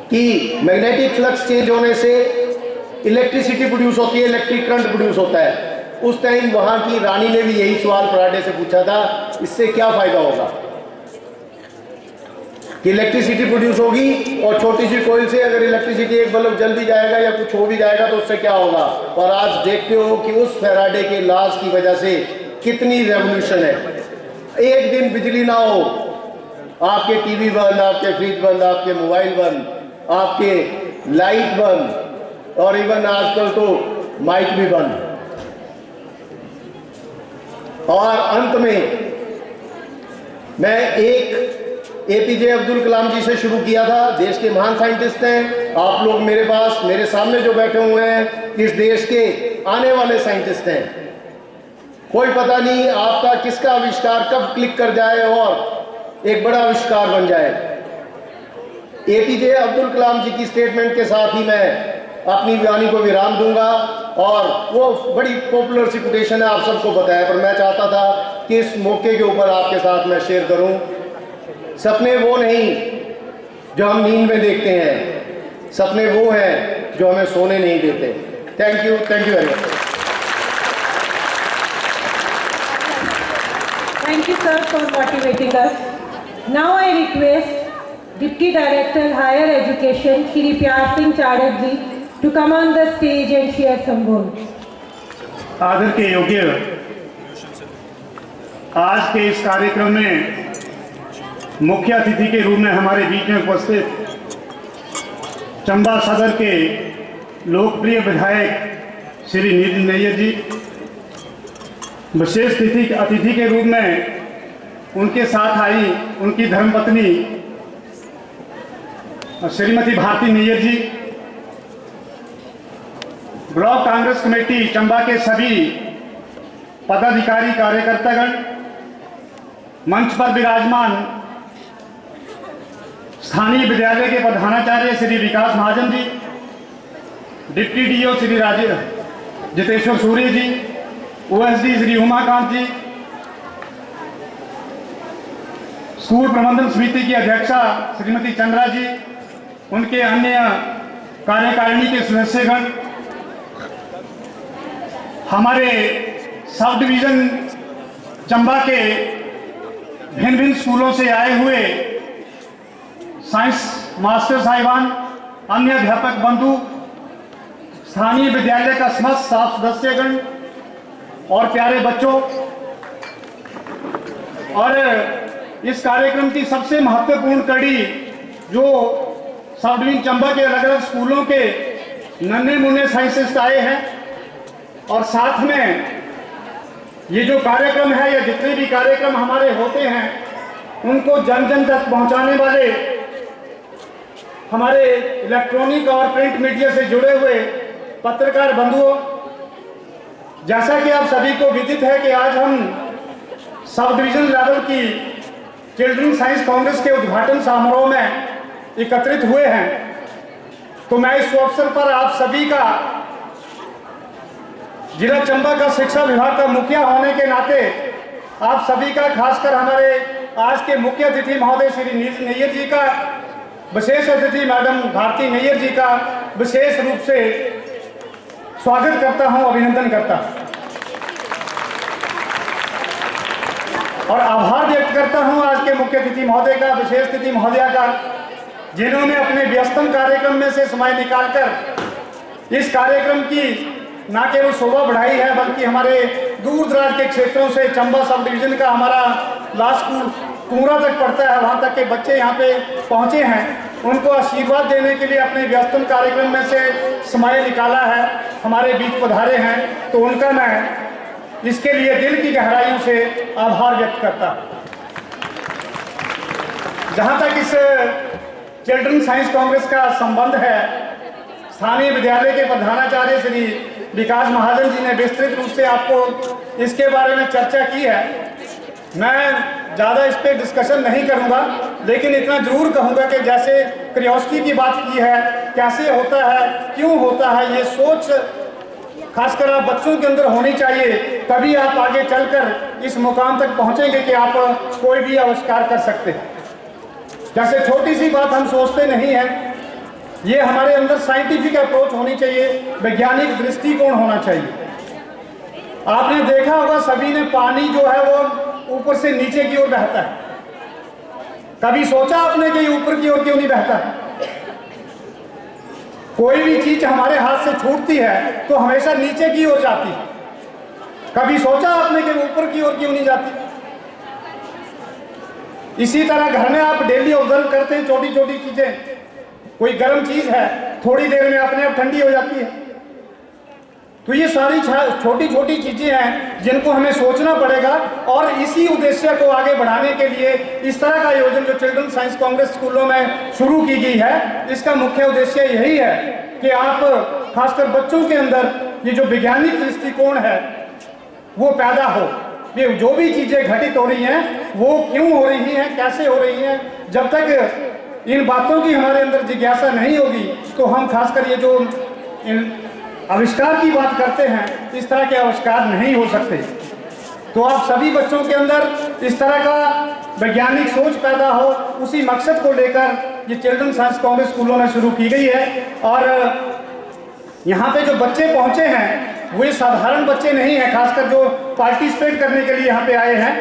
कि मैग्नेटिक फ्लक्स चेंज होने से इलेक्ट्रिसिटी प्रोड्यूस होती है, इलेक्ट्रिक करंट प्रोड्यूस होता है। उस टाइम वहां की रानी ने भी यही सवाल फैराडे से पूछा था, इससे क्या फायदा होगा कि इलेक्ट्रिसिटी प्रोड्यूस होगी और छोटी सी कोयल से अगर इलेक्ट्रिसिटी, एक बल्ब जल भी जाएगा या कुछ हो भी जाएगा तो उससे क्या होगा। और आज देखते हो कि उस फैराडे के लॉज की वजह से कितनी रेवोल्यूशन है। एक दिन बिजली ना हो, आपके टीवी बंद, आपके फ्रिज बंद, आपके मोबाइल बंद, आपके लाइट बंद, और इवन आजकल तो माइक भी बंद। और अंत में मैं एक APJ अब्दुल कलाम जी से शुरू किया था। देश के महान साइंटिस्ट हैं। आप लोग मेरे पास, मेरे सामने जो बैठे हुए हैं, इस देश के आने वाले साइंटिस्ट हैं। कोई पता नहीं आपका किसका आविष्कार कब क्लिक कर जाए और एक बड़ा आविष्कार बन जाए। APJ अब्दुल कलाम जी की स्टेटमेंट के साथ ही मैं अपनी वाणी को विराम दूंगा। और वो बड़ी पॉपुलर सी कोटेशन है, आप सबको पता है, पर मैं चाहता था कि इस मौके के ऊपर आपके साथ मैं शेयर करूं। सपने वो नहीं जो हम नींद में देखते हैं, सपने वो हैं जो हमें सोने नहीं देते। Thank you very much. Thank you, sir, for motivating us. Now I request Deputy Director Higher Education, Shri Pyar Singh Chadak ji, to come on the stage and share some words. आदर के योग्य, आज के इस कार्यक्रम में मुख्य अतिथि के रूप में हमारे बीच में उपस्थित चंबा सदर के लोकप्रिय विधायक श्री नितिन नैयर जी, विशेष अतिथि के रूप में उनके साथ आई उनकी धर्मपत्नी श्रीमती भारती नैयर जी, ब्लॉक कांग्रेस कमेटी चंबा के सभी पदाधिकारी कार्यकर्तागण, मंच पर विराजमान स्थानीय विद्यालय के प्रधानाचार्य Shri Vikas Mahajan ji, deputy DO Shri Jiteshwar Surya ji, OSD Shri Umakant ji, school प्रबंधन समिति की अध्यक्षा श्रीमती चंद्रा जी, उनके अन्य कार्यकारिणी के सदस्यगण, हमारे सब डिवीजन चंबा के भिन्न भिन्न स्कूलों से आए हुए साइंस मास्टर साहिबान, अन्य अध्यापक बंधु, स्थानीय विद्यालय का समस्त स्टाफ सदस्यगण और प्यारे बच्चों, और इस कार्यक्रम की सबसे महत्वपूर्ण कड़ी जो सब डिवीजन चंबा के अलग अलग स्कूलों के नन्हे मुन्ने साइंटिस्ट आए हैं और साथ में ये जो कार्यक्रम है या जितने भी कार्यक्रम हमारे होते हैं उनको जन जन तक पहुंचाने वाले हमारे इलेक्ट्रॉनिक और प्रिंट मीडिया से जुड़े हुए पत्रकार बंधुओं, जैसा कि आप सभी को विदित है कि आज हम सब डिवीजन लेवल की चिल्ड्रन साइंस कांग्रेस के उद्घाटन समारोह में एकत्रित हुए हैं, तो मैं इस अवसर पर आप सभी का जिला चंबा का शिक्षा विभाग का मुखिया होने के नाते आप सभी का, खासकर हमारे आज के मुख्य अतिथि महोदय श्री नैयर जी का, विशेष अतिथि मैडम भारती नैयर जी का विशेष रूप से स्वागत करता हूं, अभिनंदन करता हूं और आभार व्यक्त करता हूं आज के मुख्य अतिथि महोदय का, विशेष अतिथि महोदया का, जिन्होंने अपने व्यस्तम कार्यक्रम में से समय निकालकर इस कार्यक्रम की न केवल शोभा बढ़ाई है बल्कि हमारे दूर दराज के क्षेत्रों से चंबा सब डिवीजन का हमारा लास्ट स्कूल कुमरा तक पड़ता है, वहां तक के बच्चे यहाँ पे पहुंचे हैं, उनको आशीर्वाद देने के लिए अपने व्यस्तम कार्यक्रम में से समय निकाला है, हमारे बीच पधारे हैं, तो उनका मैं इसके लिए दिल की गहराइयों से आभार व्यक्त करता। जहां तक इस चिल्ड्रन साइंस कांग्रेस का संबंध है, स्थानीय विद्यालय के प्रधानाचार्य श्री विकास महाजन जी ने विस्तृत रूप से आपको इसके बारे में चर्चा की है। मैं ज़्यादा इस पर डिस्कशन नहीं करूंगा, लेकिन इतना जरूर कहूंगा कि जैसे क्यूरियोसिटी की बात की है, कैसे होता है, क्यों होता है, ये सोच खासकर आप बच्चों के अंदर होनी चाहिए, तभी आप आगे चलकर इस मुकाम तक पहुंचेंगे कि आप कोई भी आविष्कार कर सकते हैं। जैसे छोटी सी बात हम सोचते नहीं हैं, ये हमारे अंदर साइंटिफिक अप्रोच होनी चाहिए, वैज्ञानिक दृष्टिकोण होना चाहिए। आपने देखा होगा सभी ने, पानी जो है वो ऊपर से नीचे की ओर बहता है। कभी सोचा आपने कि ऊपर की ओर क्यों नहीं बहता? कोई भी चीज हमारे हाथ से छूटती है तो हमेशा नीचे की ओर जाती है। कभी सोचा आपने कि ऊपर की ओर क्यों नहीं जाती? इसी तरह घर में आप डेली ऑब्जर्व करते हैं छोटी छोटी चीजें, कोई गर्म चीज है थोड़ी देर में अपने आप ठंडी हो जाती है। तो ये सारी छोटी छोटी चीजें हैं जिनको हमें सोचना पड़ेगा और इसी उद्देश्य को आगे बढ़ाने के लिए इस तरह का आयोजन जो चिल्ड्रन साइंस कांग्रेस स्कूलों में शुरू की गई है, इसका मुख्य उद्देश्य यही है कि आप खासकर बच्चों के अंदर ये जो वैज्ञानिक दृष्टिकोण है वो पैदा हो। ये जो भी चीजें घटित हो रही हैं वो क्यों हो रही हैं, कैसे हो रही हैं, जब तक इन बातों की हमारे अंदर जिज्ञासा नहीं होगी तो हम खासकर ये जो आविष्कार की बात करते हैं इस तरह के आविष्कार नहीं हो सकते। तो आप सभी बच्चों के अंदर इस तरह का वैज्ञानिक सोच पैदा हो, उसी मकसद को लेकर ये चिल्ड्रन साइंस कांग्रेस स्कूलों में शुरू की गई है। और यहाँ पे जो बच्चे पहुँचे हैं वो साधारण बच्चे नहीं हैं, खासकर जो पार्टिसिपेट करने के लिए यहाँ पे आए हैं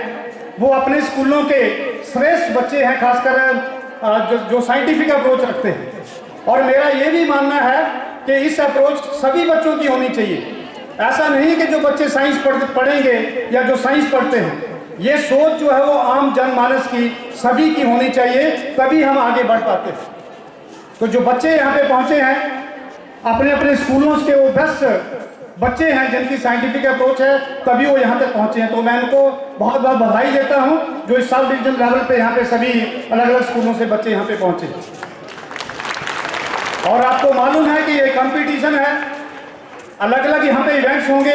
वो अपने स्कूलों के श्रेष्ठ बच्चे हैं, खासकर जो साइंटिफिक अप्रोच रखते हैं। और मेरा ये भी मानना है कि इस अप्रोच सभी बच्चों की होनी चाहिए। ऐसा नहीं कि जो बच्चे साइंस पढ़ेंगे या जो साइंस पढ़ते हैं, ये सोच जो है वो आम जनमानस की सभी की होनी चाहिए, तभी हम आगे बढ़ पाते हैं। तो जो बच्चे यहाँ पे पहुँचे हैं अपने अपने स्कूलों के वो बेस्ट बच्चे हैं जिनकी साइंटिफिक अप्रोच है, तभी वो यहाँ तक पहुँचे हैं। तो मैं उनको बहुत बहुत बधाई देता हूँ जो इस सब डिवीजन लेवल पे यहाँ पे सभी अलग अलग स्कूलों से बच्चे यहाँ पे पहुँचे। और आपको मालूम है कि ये कंपटीशन है, अलग अलग यहाँ पे इवेंट्स होंगे,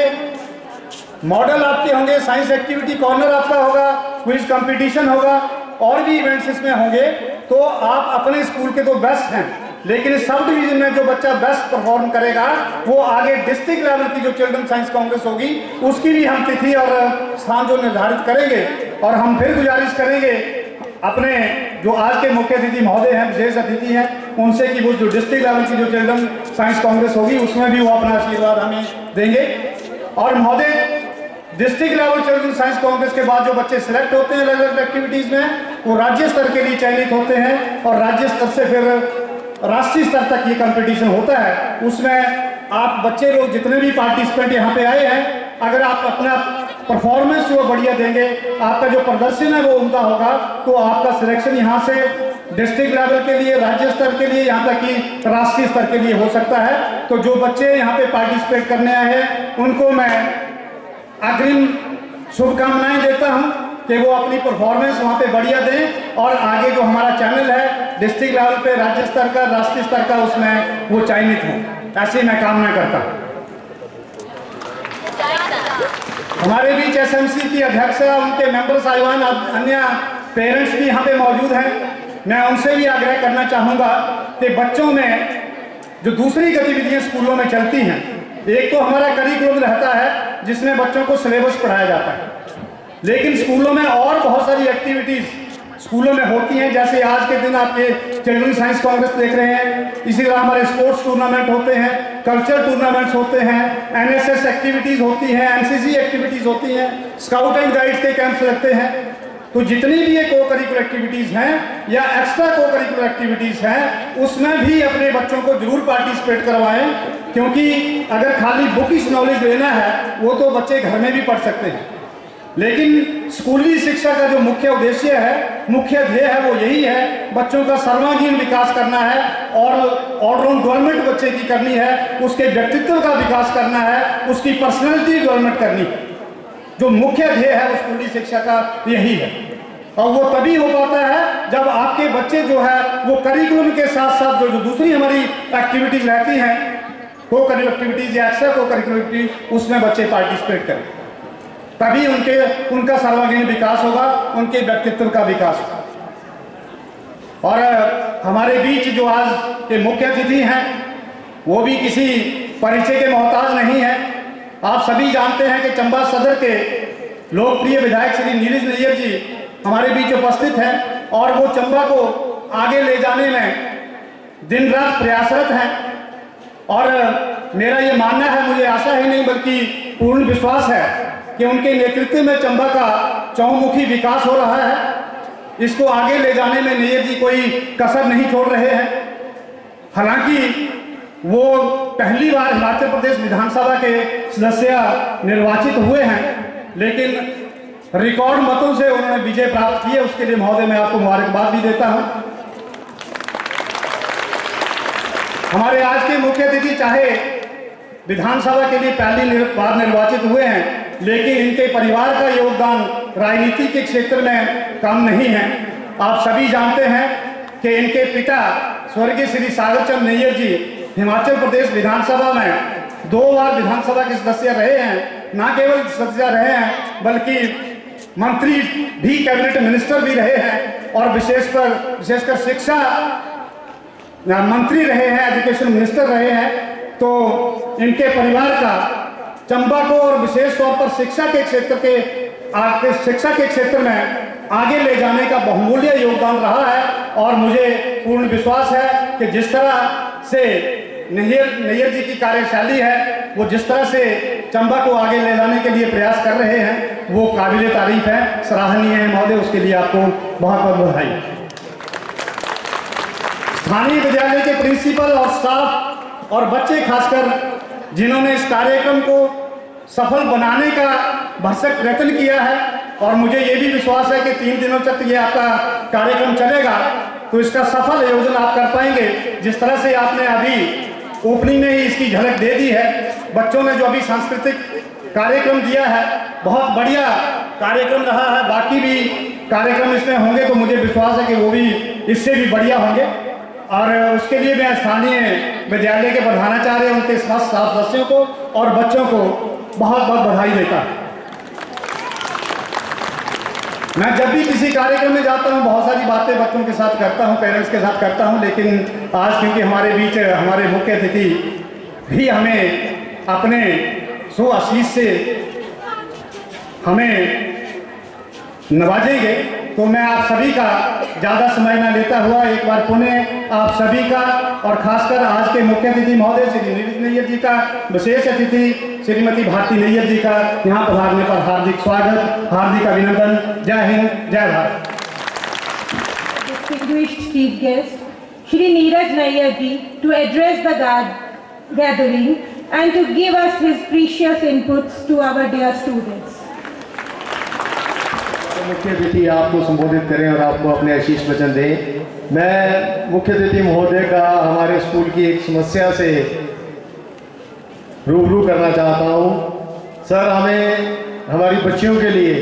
मॉडल आपके होंगे, साइंस एक्टिविटी कॉर्नर आपका होगा, क्विज कंपटीशन होगा और भी इवेंट्स इसमें होंगे। तो आप अपने स्कूल के तो बेस्ट हैं, लेकिन इस सब डिवीजन में जो बच्चा बेस्ट परफॉर्म करेगा वो आगे डिस्ट्रिक्ट लेवल की जो चिल्ड्रन साइंस कांग्रेस होगी उसकी भी हम तिथि और स्थान जो निर्धारित करेंगे। और हम फिर गुजारिश करेंगे अपने जो आज के मुख्य अतिथि महोदय हैं, विशेष अतिथि हैं, उनसे कि वो जो डिस्ट्रिक्ट लेवल की जो चिल्ड्रन साइंस कांग्रेस होगी उसमें भी वो अपना आशीर्वाद हमें देंगे। और महोदय, district level children science Congress के बाद जो बच्चे सिलेक्ट होते हैं अलग अलग एक्टिविटीज में, वो राज्य स्तर के लिए चयनित होते हैं और राज्य स्तर से फिर राष्ट्रीय स्तर तक ये कंपटीशन होता है। उसमें आप बच्चे लोग जितने भी पार्टिसिपेंट यहाँ पे आए हैं, अगर आप अपना परफॉर्मेंस जो बढ़िया देंगे, आपका जो प्रदर्शन है वो उनका होगा, तो आपका सिलेक्शन यहाँ से डिस्ट्रिक्ट लेवल के लिए, राज्य स्तर के लिए, यहाँ तक कि राष्ट्रीय स्तर के लिए हो सकता है। तो जो बच्चे यहाँ पे पार्टिसिपेट करने आए हैं उनको मैं अग्रिम शुभकामनाएं देता हूँ कि वो अपनी परफॉर्मेंस वहाँ पे बढ़िया दें और आगे जो हमारा चैनल है डिस्ट्रिक्ट लेवल पे, राज्य स्तर का, राष्ट्रीय स्तर का, उसमें वो चयनित हो, ऐसी मैं कामना करता हूँ। हमारे बीच एसएमसी की अध्यक्षा, उनके मेंबर साहिबान, अन्य पेरेंट्स भी यहाँ पे मौजूद हैं। मैं उनसे भी आग्रह करना चाहूँगा कि बच्चों में जो दूसरी गतिविधियाँ स्कूलों में चलती हैं, एक तो हमारा करिकुलम रहता है जिसमें बच्चों को सिलेबस पढ़ाया जाता है, लेकिन स्कूलों में और बहुत सारी एक्टिविटीज़ स्कूलों में होती हैं। जैसे आज के दिन आपके चिल्ड्रन साइंस कांग्रेस देख रहे हैं, इसी तरह हमारे स्पोर्ट्स टूर्नामेंट होते हैं, कल्चर टूर्नामेंट्स होते हैं, एनएसएस एक्टिविटीज़ होती हैं, एनसीसी एक्टिविटीज़ होती हैं, स्काउट एंड गाइड्स के कैंप्स लगते हैं। तो जितनी भी ये को करिकुलर एक्टिविटीज़ हैं या एक्स्ट्रा को करिकुलर एक्टिविटीज़ हैं, उसमें भी अपने बच्चों को जरूर पार्टिसिपेट करवाएं, क्योंकि अगर खाली बुकिश नॉलेज लेना है वो तो बच्चे घर में भी पढ़ सकते हैं, लेकिन स्कूली शिक्षा का जो मुख्य उद्देश्य है, मुख्य ध्येय है, वो यही है, बच्चों का सर्वांगीण विकास करना है और ऑलराउंड डेवलपमेंट बच्चे की करनी है, उसके व्यक्तित्व का विकास करना है, उसकी पर्सनैलिटी डेवलपमेंट करनी है। जो मुख्य ध्येय है वो स्कूली शिक्षा का यही है, और वो तभी हो पाता है जब आपके बच्चे जो है वो करिकुलम के साथ साथ जो दूसरी हमारी एक्टिविटीज़ रहती हैं, को करिकुलर एक्टिविटीज़ या एक्स्ट्रा को करिकुलर एक्टिविटीज, उसमें बच्चे पार्टिसिपेट करें, तभी उनका सर्वांगीण विकास होगा, उनके व्यक्तित्व का विकास होगा। और हमारे बीच जो आज के मुख्य अतिथि हैं वो भी किसी परिचय के मोहताज नहीं है। आप सभी जानते हैं कि चंबा सदर के लोकप्रिय विधायक श्री नीरज नैयर जी हमारे बीच उपस्थित हैं और वो चंबा को आगे ले जाने में दिन रात प्रयासरत हैं। और मेरा ये मानना है, मुझे आशा ही नहीं बल्कि पूर्ण विश्वास है कि उनके नेतृत्व में चंबा का चौमुखी विकास हो रहा है। इसको आगे ले जाने में नैयर जी कोई कसर नहीं छोड़ रहे हैं। हालांकि वो पहली बार हिमाचल प्रदेश विधानसभा के सदस्य निर्वाचित हुए हैं, लेकिन रिकॉर्ड मतों से उन्होंने विजय प्राप्त की है। उसके लिए महोदय मैं आपको मुबारकबाद भी देता हूं। हमारे आज के मुख्य अतिथि चाहे विधानसभा के लिए पहली बार निर्वाचित हुए हैं, लेकिन इनके परिवार का योगदान राजनीति के क्षेत्र में कम नहीं है। आप सभी जानते हैं कि इनके पिता स्वर्गीय श्री सागरचंद नैयर जी हिमाचल प्रदेश विधानसभा में 2 बार विधानसभा के सदस्य रहे हैं। ना केवल सदस्य रहे हैं बल्कि मंत्री भी, कैबिनेट मिनिस्टर भी रहे हैं और विशेषकर शिक्षा मंत्री रहे हैं, एजुकेशन मिनिस्टर रहे हैं। तो इनके परिवार का चंबा को और विशेष तौर पर शिक्षा के क्षेत्र में आगे ले जाने का बहुमूल्य योगदान रहा है। और मुझे पूर्ण विश्वास है कि जिस तरह से नैयर जी की कार्यशैली है, वो जिस तरह से चंबा को आगे ले जाने के लिए प्रयास कर रहे हैं, वो काबिले तारीफ है, सराहनीय है। महोदय, उसके लिए आपको बहुत बहुत बधाई। स्थानीय विद्यालय के प्रिंसिपल और स्टाफ और बच्चे खासकर जिन्होंने इस कार्यक्रम को सफल बनाने का भरसक प्रयत्न किया है, और मुझे ये भी विश्वास है कि 3 दिनों तक ये आपका कार्यक्रम चलेगा, तो इसका सफल आयोजन आप कर पाएंगे। जिस तरह से आपने अभी ओपनिंग में ही इसकी झलक दे दी है, बच्चों ने जो अभी सांस्कृतिक कार्यक्रम दिया है, बहुत बढ़िया कार्यक्रम रहा है। बाकी भी कार्यक्रम इसमें होंगे तो मुझे विश्वास है कि वो भी इससे भी बढ़िया होंगे। और उसके लिए मैं स्थानीय विद्यालय के प्रधानाचार्य, उनके स्टाफ सदस्यों को और बच्चों को बहुत बहुत बधाई देता हूँ। मैं जब भी किसी कार्यक्रम में जाता हूँ बहुत सारी बातें बच्चों के साथ करता हूँ, पेरेंट्स के साथ करता हूँ, लेकिन आज क्योंकि हमारे बीच हमारे मुख्य अतिथि भी हमें अपने सुआशीष से हमें नवाजेंगे, तो मैं आप सभी का ज़्यादा समय न लेता हुआ एक बार पुनः आप सभी का और खासकर आज के मुख्य अतिथि महोदय श्री नीरज नैयर जी का, विशेष अतिथि श्रीमती भारती नैयर जी का यहाँ पधारने पर हार्दिक स्वागत, हार्दिक अभिनंदन। जय हिंद, जय Bharat. Distinguished chief guest, Shri Neeraj Nayyar ji, to address the gathering and to give us his precious inputs to our dear students. मुख्य अतिथि आपको संबोधित करें और आपको अपने आशीष वचन दें। मैं मुख्य अतिथि महोदय का हमारे स्कूल की एक समस्या से रूबरू करना चाहता हूँ। सर, हमें हमारी बच्चियों के लिए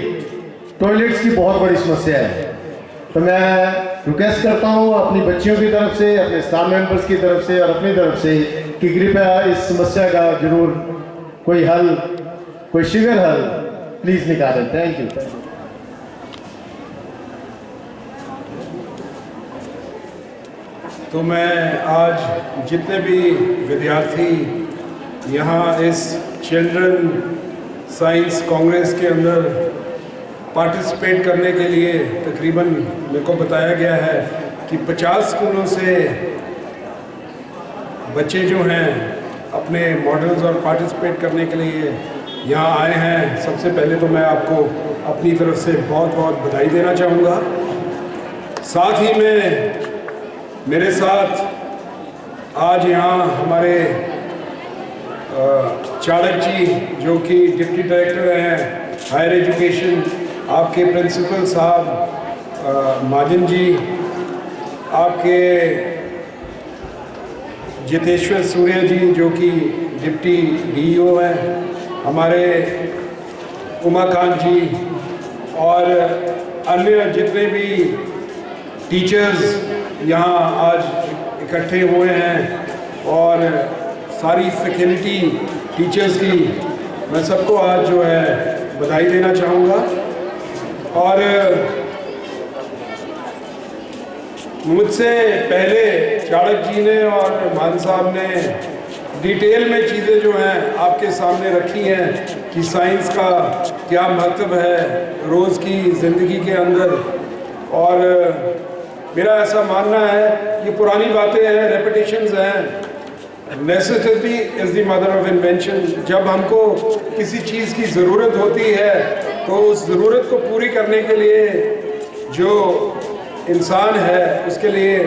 टॉयलेट्स की बहुत बड़ी समस्या है, तो मैं रिक्वेस्ट करता हूँ अपनी बच्चियों की तरफ से, अपने स्टाफ मेंबर्स की तरफ से और अपनी तरफ से कि कृपया इस समस्या का जरूर कोई हल, कोई शीघ्र हल प्लीज़ निकालें। Thank you. तो मैं आज जितने भी विद्यार्थी यहाँ इस चिल्ड्रन साइंस कांग्रेस के अंदर पार्टिसिपेट करने के लिए तकरीबन मेरे को बताया गया है कि 50 स्कूलों से बच्चे जो हैं अपने मॉडल्स और पार्टिसिपेट करने के लिए यहाँ आए हैं। सबसे पहले तो मैं आपको अपनी तरफ से बहुत बहुत बधाई देना चाहूँगा। साथ ही में मेरे साथ आज यहाँ हमारे चाणक जी जो कि डिप्टी डायरेक्टर हैं हायर एजुकेशन, आपके प्रिंसिपल साहब माजिन जी, आपके जितेश्वर सूर्य जी जो कि डिप्टी डीईओ हैं, हमारे उमाकांत जी और अन्य जितने भी टीचर्स यहाँ आज इकट्ठे हुए हैं और सारी फैकल्टी टीचर्स की मैं सबको आज जो है बधाई देना चाहूँगा। और मुझसे पहले चाणक जी ने और मान साहब ने डिटेल में चीज़ें जो हैं आपके सामने रखी हैं कि साइंस का क्या महत्व है रोज़ की ज़िंदगी के अंदर। और मेरा ऐसा मानना है, ये पुरानी बातें हैं, रेपिटेशंस हैं, necessity is the mother of invention. जब हमको किसी चीज़ की ज़रूरत होती है तो उस ज़रूरत को पूरी करने के लिए जो इंसान है उसके लिए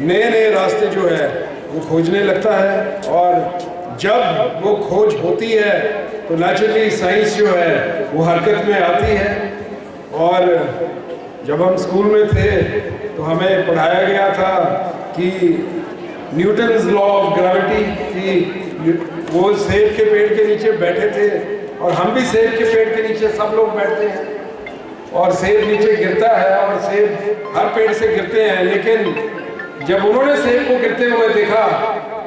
नए नए रास्ते जो है वो खोजने लगता है। और जब वो खोज होती है तो नेचुरली साइंस जो है वो हरकत में आती है। और जब हम स्कूल में थे तो हमें पढ़ाया गया था कि न्यूटन्स लॉ ऑफ ग्रेविटी की, वो सेब के पेड़ के नीचे बैठे थे और हम भी सेब के पेड़ के नीचे सब लोग बैठते हैं और सेब नीचे गिरता है और सेब हर पेड़ से गिरते हैं। लेकिन जब उन्होंने सेब को गिरते हुए देखा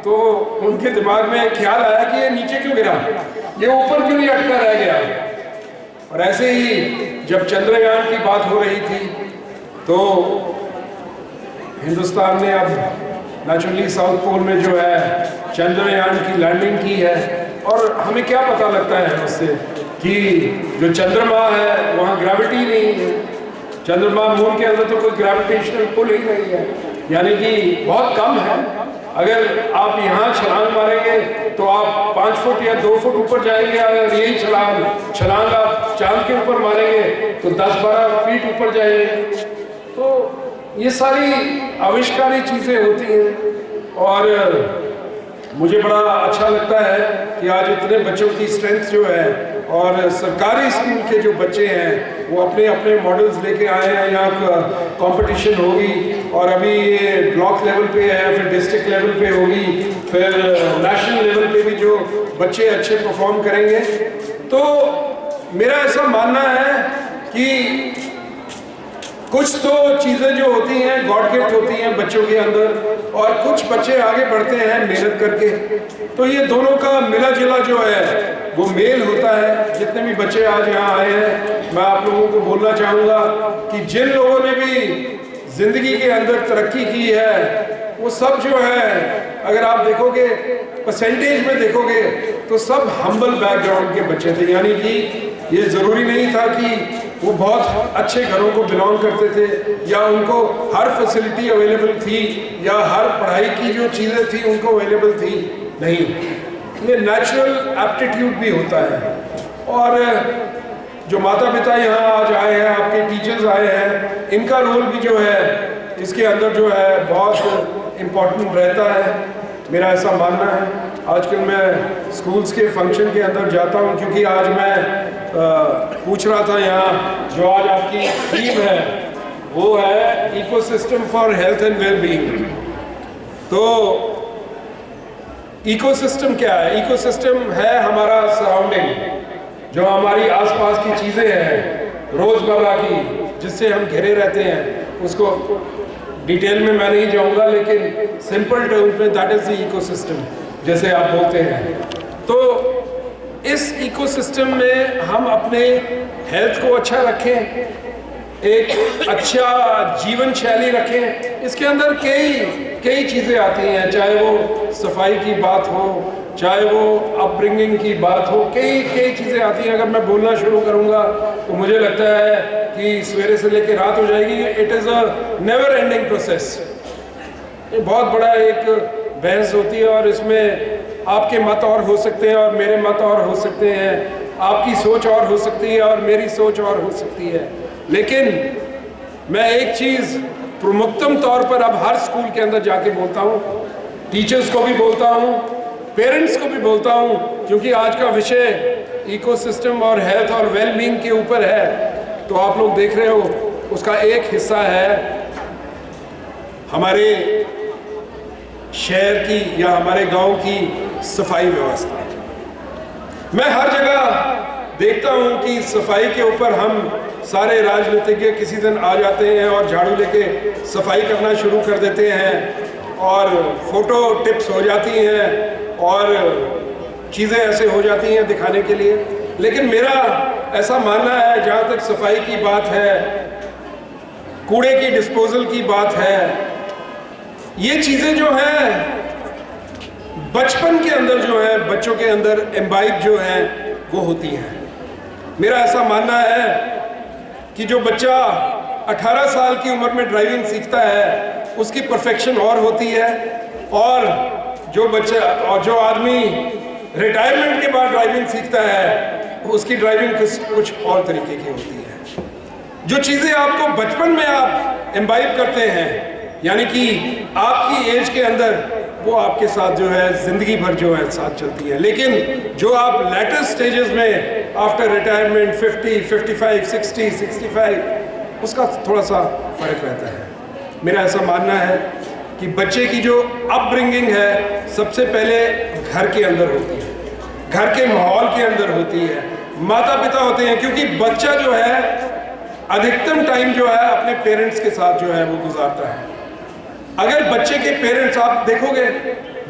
तो उनके दिमाग में एक ख्याल आया कि ये नीचे क्यों गिरा, ये ऊपर क्यों नहीं अटका रह गया। और ऐसे ही जब चंद्रयान की बात हो रही थी तो हिंदुस्तान ने अब नेचुरली साउथ पोल में जो है चंद्रयान की लैंडिंग की है। और हमें क्या पता लगता है उससे कि जो चंद्रमा है वहाँ ग्रेविटी नहीं है, चंद्रमा मून के अंदर तो कोई ग्रेविटेशनल पुल ही नहीं है, यानी कि बहुत कम है। अगर आप यहाँ छलांग मारेंगे तो आप 5 फुट या 2 फुट ऊपर जाएंगे। अगर यही छलांग आप चांद के ऊपर मारेंगे तो 10-12 फीट ऊपर जाएंगे। तो ये सारी आविष्कारी चीज़ें होती हैं और मुझे बड़ा अच्छा लगता है कि आज इतने बच्चों की स्ट्रेंथ जो है और सरकारी स्कूल के जो बच्चे हैं वो अपने अपने मॉडल्स लेके आए हैं। यहाँ कंपटीशन होगी और अभी ये ब्लॉक लेवल पे है, फिर डिस्ट्रिक्ट लेवल पे होगी, फिर नेशनल लेवल पे भी जो बच्चे अच्छे परफॉर्म करेंगे। तो मेरा ऐसा मानना है कि कुछ तो चीज़ें जो होती हैं गॉड गिफ्ट होती हैं बच्चों के अंदर और कुछ बच्चे आगे बढ़ते हैं मेहनत करके। तो ये दोनों का मिला जुला जो है वो मेल होता है। जितने भी बच्चे आज यहाँ आए हैं मैं आप लोगों को बोलना चाहूँगा कि जिन लोगों ने भी ज़िंदगी के अंदर तरक्की की है वो सब जो है अगर आप देखोगे परसेंटेज में देखोगे तो सब हम्बल बैकग्राउंड के बच्चे थे। यानी कि ये ज़रूरी नहीं था कि वो बहुत अच्छे घरों को बिलोंग करते थे या उनको हर फैसिलिटी अवेलेबल थी या हर पढ़ाई की जो चीज़ें थी उनको अवेलेबल थी। नहीं, ये नेचुरल एप्टीट्यूड भी होता है। और जो माता पिता यहाँ आज आए हैं, आपके टीचर्स आए हैं, इनका रोल भी जो है इसके अंदर जो है बहुत इम्पोर्टेंट रहता है, मेरा ऐसा मानना है। आजकल मैं स्कूल्स के फंक्शन के अंदर जाता हूँ क्योंकि आज मैं पूछ रहा था यहाँ, जो आज आपकी थीम है वो है ecosystem for health and wellbeing. तो इकोसिस्टम क्या है? इकोसिस्टम है हमारा सराउंडिंग, जो हमारी आसपास की चीज़ें हैं रोज़मर्रा की, जिससे हम घिरे रहते हैं। उसको डिटेल में मैं नहीं जाऊंगा, लेकिन सिंपल टर्म्स में दैट इज द इकोसिस्टम, जैसे आप बोलते हैं। तो इस इकोसिस्टम में हम अपने हेल्थ को अच्छा रखें, एक अच्छा जीवन शैली रखें। इसके अंदर कई चीज़ें आती हैं, चाहे वो सफाई की बात हो, चाहे वो अपब्रिंगिंग की बात हो, कई चीज़ें आती हैं। अगर मैं बोलना शुरू करूँगा तो मुझे लगता है कि सवेरे से लेकर रात हो जाएगी। It is a never ending process. ये बहुत बड़ा एक बहस होती है और इसमें आपके मत और हो सकते हैं और मेरे मत और हो सकते हैं, आपकी सोच और हो सकती है और मेरी सोच और हो सकती है। लेकिन मैं एक चीज़ प्रमुखतम तौर पर अब हर स्कूल के अंदर जाके बोलता हूँ, टीचर्स को भी बोलता हूँ, पेरेंट्स को भी बोलता हूँ, क्योंकि आज का विषय इकोसिस्टम और हेल्थ और वेलबींग के ऊपर है। तो आप लोग देख रहे हो, उसका एक हिस्सा है हमारे शहर की या हमारे गांव की सफाई व्यवस्था। मैं हर जगह देखता हूं कि सफाई के ऊपर हम सारे राजनीतिज्ञ किसी दिन आ जाते हैं और झाड़ू लेके सफाई करना शुरू कर देते हैं और फोटो टिप्स हो जाती हैं और चीज़ें ऐसे हो जाती हैं दिखाने के लिए। लेकिन मेरा ऐसा मानना है, जहाँ तक सफाई की बात है, कूड़े की डिस्पोजल की बात है, ये चीज़ें जो हैं बचपन के अंदर जो है बच्चों के अंदर एम्बाइब जो है वो होती हैं। मेरा ऐसा मानना है कि जो बच्चा 18 साल की उम्र में ड्राइविंग सीखता है उसकी परफेक्शन और होती है, और जो बच्चा और जो आदमी रिटायरमेंट के बाद ड्राइविंग सीखता है उसकी ड्राइविंग कुछ और तरीके की होती है। जो चीज़ें आपको बचपन में आप एम्बाइब करते हैं, यानी कि आपकी एज के अंदर, वो आपके साथ जो है ज़िंदगी भर जो है साथ चलती है। लेकिन जो आप लेटर स्टेजेस में आफ्टर रिटायरमेंट 50, 55, 60, 65, उसका थोड़ा सा फ़र्क रहता है। मेरा ऐसा मानना है कि बच्चे की जो अपब्रिंगिंग है सबसे पहले घर के अंदर होती है, घर के माहौल के अंदर होती है, माता पिता होते हैं, क्योंकि बच्चा जो है अधिकतम टाइम जो है अपने पेरेंट्स के साथ जो है वो गुजारता है। अगर बच्चे के पेरेंट्स, आप देखोगे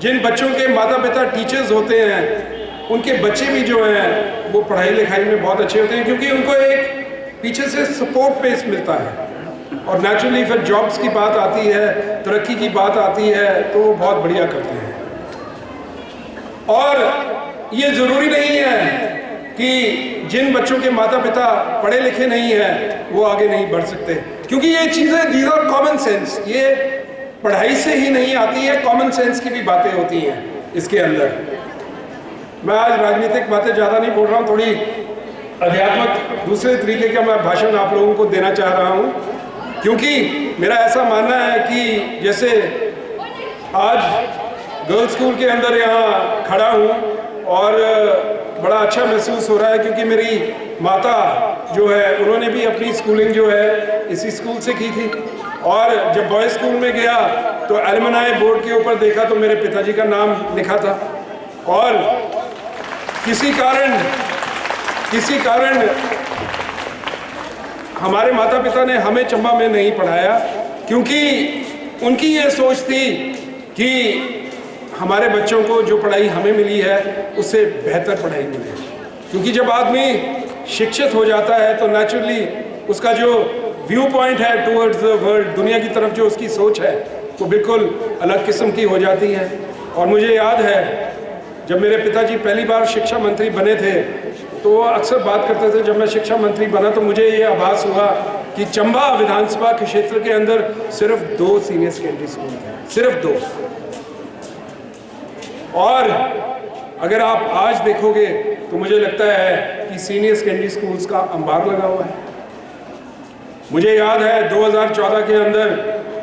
जिन बच्चों के माता पिता टीचर्स होते हैं उनके बच्चे भी जो हैं वो पढ़ाई लिखाई में बहुत अच्छे होते हैं, क्योंकि उनको एक पीछे से सपोर्ट बेस मिलता है। और नेचुरली फिर जॉब्स की बात आती है, तरक्की की बात आती है, तो वो बहुत बढ़िया करते हैं। और ये ज़रूरी नहीं है कि जिन बच्चों के माता पिता पढ़े लिखे नहीं हैं वो आगे नहीं बढ़ सकते, क्योंकि ये चीज़ें दीज आर कॉमन सेंस, ये पढ़ाई से ही नहीं आती है, कॉमन सेंस की भी बातें होती हैं इसके अंदर। मैं आज राजनीतिक बातें ज़्यादा नहीं बोल रहा हूँ, थोड़ी अध्यात्मक दूसरे तरीके का मैं भाषण आप लोगों को देना चाह रहा हूँ, क्योंकि मेरा ऐसा मानना है कि जैसे आज गर्ल्स स्कूल के अंदर यहाँ खड़ा हूँ और बड़ा अच्छा महसूस हो रहा है, क्योंकि मेरी माता जो है उन्होंने भी अपनी स्कूलिंग जो है इसी स्कूल से की थी। और जब बॉयज़ स्कूल में गया तो एलुमनाई बोर्ड के ऊपर देखा तो मेरे पिताजी का नाम लिखा था, और किसी कारण हमारे माता पिता ने हमें चंबा में नहीं पढ़ाया, क्योंकि उनकी ये सोच थी कि हमारे बच्चों को जो पढ़ाई हमें मिली है उससे बेहतर पढ़ाई मिले। क्योंकि जब आदमी शिक्षित हो जाता है तो नेचुरली उसका जो व्यू पॉइंट है टूवर्ड्स द वर्ल्ड, दुनिया की तरफ जो उसकी सोच है वो बिल्कुल अलग किस्म की हो जाती है। और मुझे याद है जब मेरे पिताजी पहली बार शिक्षा मंत्री बने थे तो वो अक्सर बात करते थे, जब मैं शिक्षा मंत्री बना तो मुझे ये आभास हुआ कि चंबा विधानसभा के क्षेत्र के अंदर सिर्फ 2 सीनियर सेकेंडरी स्कूल थे, सिर्फ 2। और अगर आप आज देखोगे तो मुझे लगता है कि सीनियर सेकेंडरी स्कूल्स का अंबार लगा हुआ है। मुझे याद है 2014 के अंदर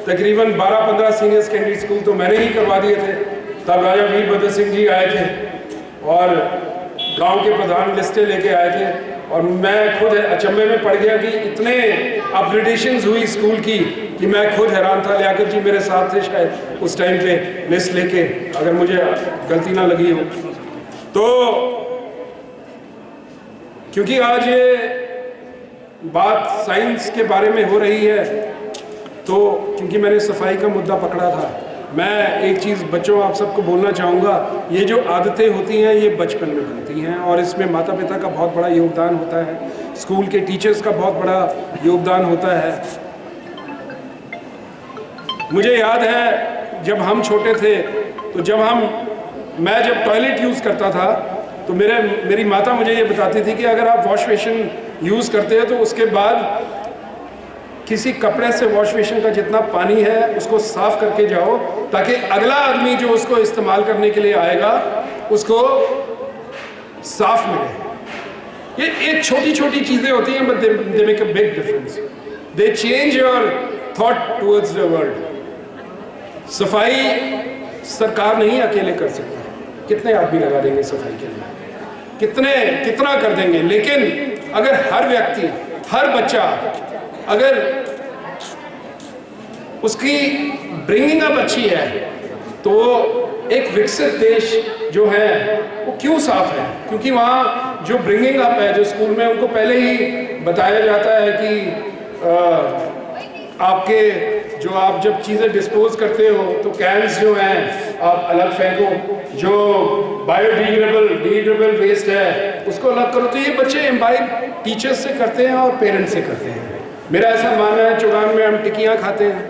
तकरीबन 12-15 सीनियर सेकेंडरी स्कूल तो मैंने ही करवा दिए थे, तब राजा वीरभद्र सिंह जी आए थे और गांव के प्रधान लिस्टें लेके आए थे और मैं खुद अचंभे में पड़ गया कि इतने अपग्रेडेशंस हुई स्कूल की कि मैं खुद हैरान था। लियाकत जी मेरे साथ थे शायद उस टाइम पे लिस्ट लेके, अगर मुझे गलती ना लगी हो तो। क्योंकि आज ये बात साइंस के बारे में हो रही है, तो क्योंकि मैंने सफाई का मुद्दा पकड़ा था, मैं एक चीज़ बच्चों आप सबको बोलना चाहूँगा, ये जो आदतें होती हैं ये बचपन में बनती हैं और इसमें माता पिता का बहुत बड़ा योगदान होता है, स्कूल के टीचर्स का बहुत बड़ा योगदान होता है। मुझे याद है जब हम छोटे थे तो मैं जब टॉयलेट यूज़ करता था तो मेरी माता मुझे ये बताती थी कि अगर आप वॉश बेसिन यूज़ करते हैं तो उसके बाद किसी कपड़े से वॉश बेसिन का जितना पानी है उसको साफ करके जाओ, ताकि अगला आदमी जो उसको इस्तेमाल करने के लिए आएगा उसको साफ मिले। ये एक छोटी छोटी चीज़ें होती हैं, but they make a big difference, they change your thought towards the world. सफाई सरकार नहीं अकेले कर सकती, कितने आदमी लगा देंगे सफाई के लिए, कितना कर देंगे, लेकिन अगर हर व्यक्ति, हर बच्चा, अगर उसकी ब्रिंगिंग अप अच्छी है तो एक विकसित देश जो है वो क्यों साफ है? क्योंकि वहाँ जो ब्रिंगिंग अप है, जो स्कूल में उनको पहले ही बताया जाता है कि आपके जो आप जब चीज़ें डिस्पोज करते हो तो कैंस जो हैं आप अलग फेंको, जो बायोडिग्रेडेबल वेस्ट है उसको अलग करो। तो ये बच्चे इम्बाइब टीचर्स से करते हैं और पेरेंट्स से करते हैं। मेरा ऐसा मानना है, चुगान में हम टिकियाँ खाते हैं,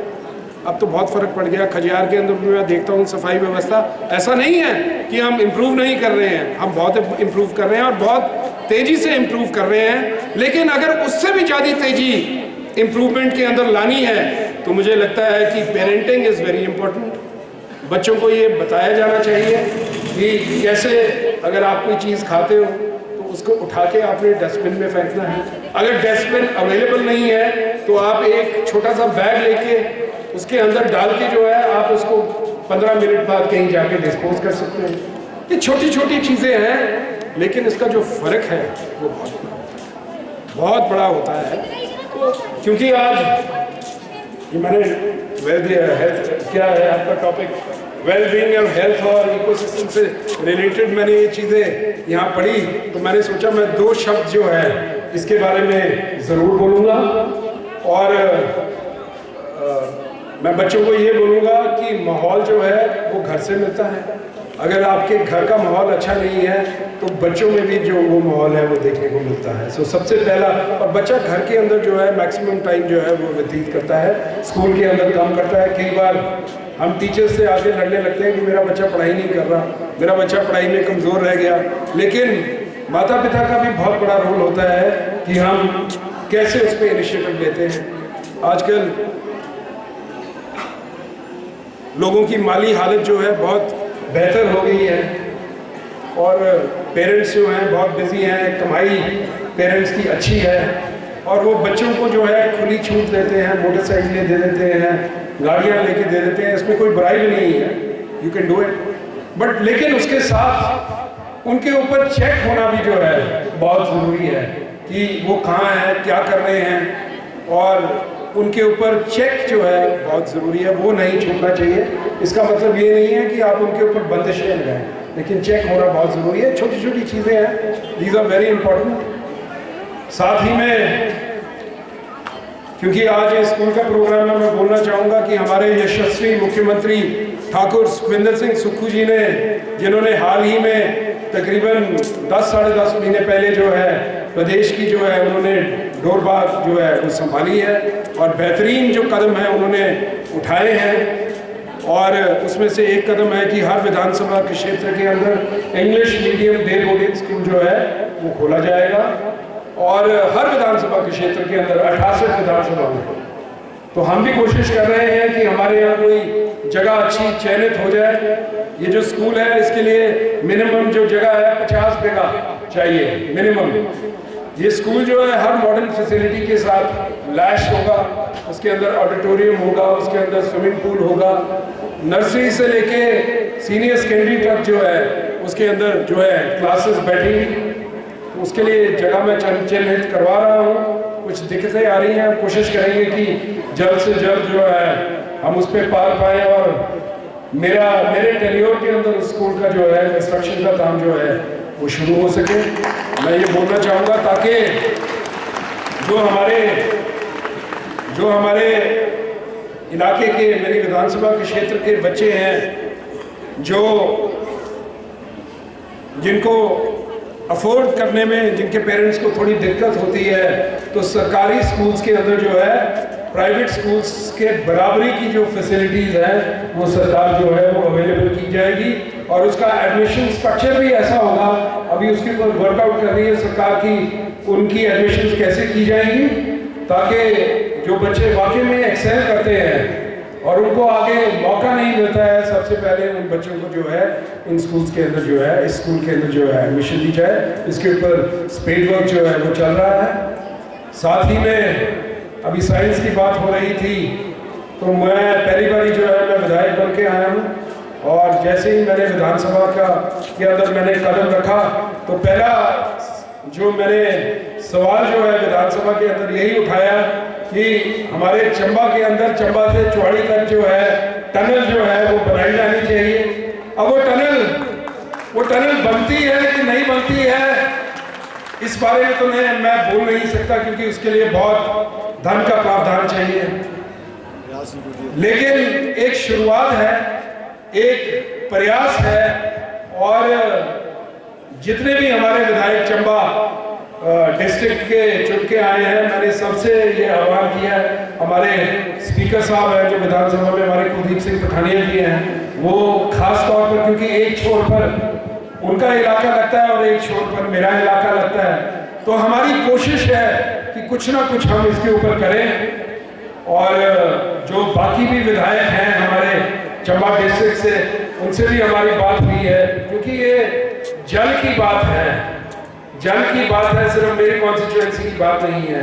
अब तो बहुत फ़र्क पड़ गया। खजियार के अंदर भी मैं देखता हूँ सफाई व्यवस्था, ऐसा नहीं है कि हम इम्प्रूव नहीं कर रहे हैं, हम बहुत इम्प्रूव कर रहे हैं और बहुत तेज़ी से इम्प्रूव कर रहे हैं। लेकिन अगर उससे भी ज़्यादा तेज़ी इम्प्रूवमेंट के अंदर लानी है तो मुझे लगता है कि पेरेंटिंग इज़ वेरी इंपॉर्टेंट। बच्चों को ये बताया जाना चाहिए कि कैसे अगर आप कोई चीज़ खाते हो तो उसको उठा के आपने डस्टबिन में फेंकना है। अगर डस्टबिन अवेलेबल नहीं है तो आप एक छोटा सा बैग लेके उसके अंदर डाल के जो है आप उसको 15 मिनट बाद कहीं जाके डिस्पोज कर सकते हैं। ये छोटी छोटी चीज़ें हैं, लेकिन इसका जो फ़र्क है वो बहुत बड़ा होता है। क्योंकि आज ये मैंने हेल्थ क्या है आपका टॉपिक, वेलबींग और हेल्थ और इकोसिस्टम से रिलेटेड मैंने ये चीज़ें यहाँ पढ़ी, तो मैंने सोचा मैं 2 शब्द जो है इसके बारे में ज़रूर बोलूँगा। और मैं बच्चों को ये बोलूँगा कि माहौल जो है वो घर से मिलता है। अगर आपके घर का माहौल अच्छा नहीं है तो बच्चों में भी जो वो माहौल है वो देखने को मिलता है। सो सबसे पहला, और बच्चा घर के अंदर जो है मैक्सिमम टाइम जो है वो व्यतीत करता है, स्कूल के अंदर काम करता है। कई बार हम टीचर्स से आके लड़ने लगते हैं कि मेरा बच्चा पढ़ाई नहीं कर रहा, मेरा बच्चा पढ़ाई में कमज़ोर रह गया, लेकिन माता पिता का भी बहुत बड़ा रोल होता है कि हम कैसे उस पर इनिशिएटिव लेते हैं। आजकल लोगों की माली हालत जो है बहुत बेहतर हो गई है और पेरेंट्स जो हैं बहुत बिजी हैं, कमाई पेरेंट्स की अच्छी है और वो बच्चों को जो है खुली छूट देते हैं, मोटरसाइकिलें दे देते हैं, गाड़ियाँ लेके दे देते हैं। इसमें कोई बुराई भी नहीं है, you can do it, but लेकिन उसके साथ उनके ऊपर चेक होना भी जो है बहुत ज़रूरी है कि वो कहाँ हैं, क्या कर रहे हैं, और उनके ऊपर चेक जो है बहुत ज़रूरी है, वो नहीं छूटना चाहिए। इसका मतलब ये नहीं है कि आप उनके ऊपर बंदिशें लगाएं, लेकिन चेक होना बहुत ज़रूरी है। छोटी छोटी चीज़ें हैं, दीज आर वेरी इंपॉर्टेंट। साथ ही में क्योंकि आज स्कूल का प्रोग्राम है, मैं बोलना चाहूँगा कि हमारे यशस्वी मुख्यमंत्री ठाकुर सुखविंदर सिंह सुक्खू जी ने, जिन्होंने हाल ही में तकरीबन 10 साढ़े 10 महीने पहले जो है प्रदेश की जो है उन्होंने डोरबाग जो है वो संभाली है और बेहतरीन जो कदम है उन्होंने उठाए हैं। और उसमें से एक कदम है कि हर विधानसभा के क्षेत्र के अंदर English medium day boarding school जो है वो खोला जाएगा और हर विधानसभा के क्षेत्र के अंदर 68 विधानसभा में। तो हम भी कोशिश कर रहे हैं कि हमारे यहाँ कोई जगह अच्छी चयनित हो जाए। ये जो स्कूल है इसके लिए मिनिमम जो जगह है 50 बीघा चाहिए मिनिमम। ये स्कूल जो है हर मॉडर्न फैसिलिटी के साथ लैश होगा, उसके अंदर ऑडिटोरियम होगा, उसके अंदर स्विमिंग पूल होगा, नर्सरी से लेके सीनियर सेकेंडरी तक जो है उसके उसके अंदर जो है क्लासेस बैठी, तो उसके लिए जगह मैं चिन्हित करवा रहा हूँ। कुछ दिक्कतें आ रही हैं, कोशिश करेंगे कि जल्द से जल्द जो है हम उस पर पार पाएँ और मेरे टेन्योर के अंदर स्कूल का जो है कंस्ट्रक्शन का काम जो है वो शुरू हो सके। मैं ये बोलना चाहूँगा ताकि जो हमारे इलाके के, मेरी विधानसभा के क्षेत्र के बच्चे हैं जिनको अफोर्ड करने में, जिनके पेरेंट्स को थोड़ी दिक्कत होती है, तो सरकारी स्कूल्स के अंदर जो है प्राइवेट स्कूल्स के बराबरी की जो फैसिलिटीज़ हैं वो सरकार जो है वो अवेलेबल की जाएगी और उसका एडमिशन स्ट्रक्चर भी ऐसा होगा। अभी उसके ऊपर वर्कआउट कर रही है सरकार की, उनकी एडमिशन कैसे की जाएंगी ताकि जो बच्चे वाकई में एक्सेल करते हैं और उनको आगे मौका नहीं मिलता है, सबसे पहले उन बच्चों को जो है इन स्कूल्स के अंदर जो है, इस स्कूल के अंदर जो है एडमिशन दी जाए। इसके ऊपर स्पेड वर्क जो है वो चल रहा है। साथ ही में अभी साइंस की बात हो रही थी, तो मैं पहली बारी जो है मैं विधायक बन के आया हूँ और जैसे ही मैंने विधानसभा के अंदर मैंने कदम रखा तो पहला जो मैंने सवाल जो है विधानसभा के अंदर यही उठाया कि हमारे चंबा के अंदर, चंबा से चौड़ी तक जो है टनल जो है वो बनाई जानी चाहिए। अब वो टनल बनती है कि नहीं बनती है, इस बारे में तो मैं बोल नहीं सकता क्योंकि उसके लिए बहुत धन का प्रावधान चाहिए, लेकिन एक शुरुआत है, एक प्रयास है और जितने भी हमारे विधायक चंबा डिस्ट्रिक्ट के चुन के आए हैं, मैंने सबसे ये आह्वान किया है, हमारे स्पीकर साहब हैं जो विधानसभा में हमारे कुलदीप सिंह पठानिया जी हैं, वो खास तौर पर क्योंकि एक छोर पर उनका इलाका लगता है और एक छोर पर मेरा इलाका लगता है, तो हमारी कोशिश है कि कुछ ना कुछ हम इसके ऊपर करें और जो बाकी भी विधायक हैं हमारे चंबा डिस्ट्रिक्ट से, उनसे भी हमारी बात हुई है क्योंकि ये जल की बात है, जल की बात है, सिर्फ मेरी कॉन्स्टिट्यूएंसी की बात नहीं है,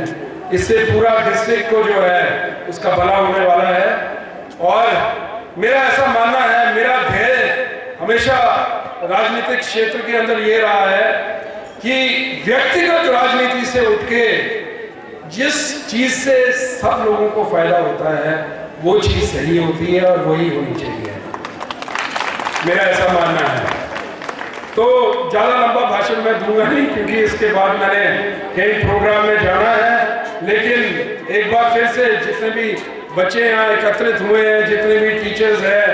इससे पूरा डिस्ट्रिक्ट को जो है उसका भला होने वाला है। और मेरा ऐसा मानना है, मेरा ध्येय हमेशा राजनीतिक क्षेत्र के अंदर ये रहा है कि व्यक्तिगत राजनीति से उठ के जिस चीज से सब लोगों को फायदा होता है वो चीज सही होती है और वही होनी चाहिए, मेरा ऐसा मानना है। तो ज़्यादा लंबा भाषण मैं दूंगा नहीं क्योंकि इसके बाद मैंने कई प्रोग्राम में जाना है, लेकिन एक बार फिर से जितने भी बच्चे यहाँ एकत्रित हुए हैं, जितने भी टीचर्स हैं,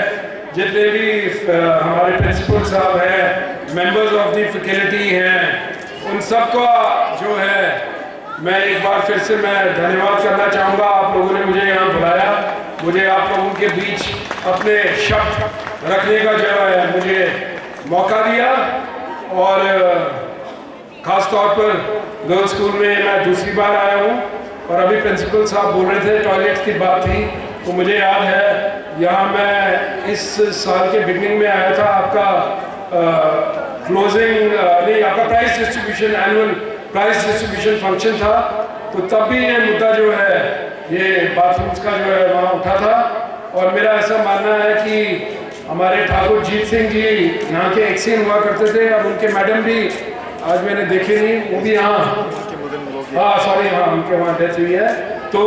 जितने भी हमारे प्रिंसिपल साहब हैं, मेंबर्स ऑफ द फैकल्टी हैं, उन सबका जो है मैं एक बार फिर से मैं धन्यवाद करना चाहूँगा। आप लोगों ने मुझे यहाँ बुलाया, मुझे आप लोगों के बीच अपने शब्द रखने का जो है मुझे मौका दिया और ख़ास तौर पर गर्ल्स स्कूल में मैं दूसरी बार आया हूँ और अभी प्रिंसिपल साहब बोल रहे थे टॉयलेट्स की बात थी, तो मुझे याद है यहाँ मैं इस साल के बिगनिंग में आया था, आपका क्लोजिंग नहीं, आपका prize distribution, annual prize distribution function था, तो तब भी ये मुद्दा जो है ये बाथरूम्स का जो है वहाँ उठा था और मेरा ऐसा मानना है कि हमारे ठाकुर जीत सिंह जी यहाँ के एक्सीन हुआ करते थे, अब उनके मैडम भी आज मैंने देखे नहीं, वो भी यहाँ, हाँ सॉरी, हाँ उनके वहाँ डेथ हुई है, तो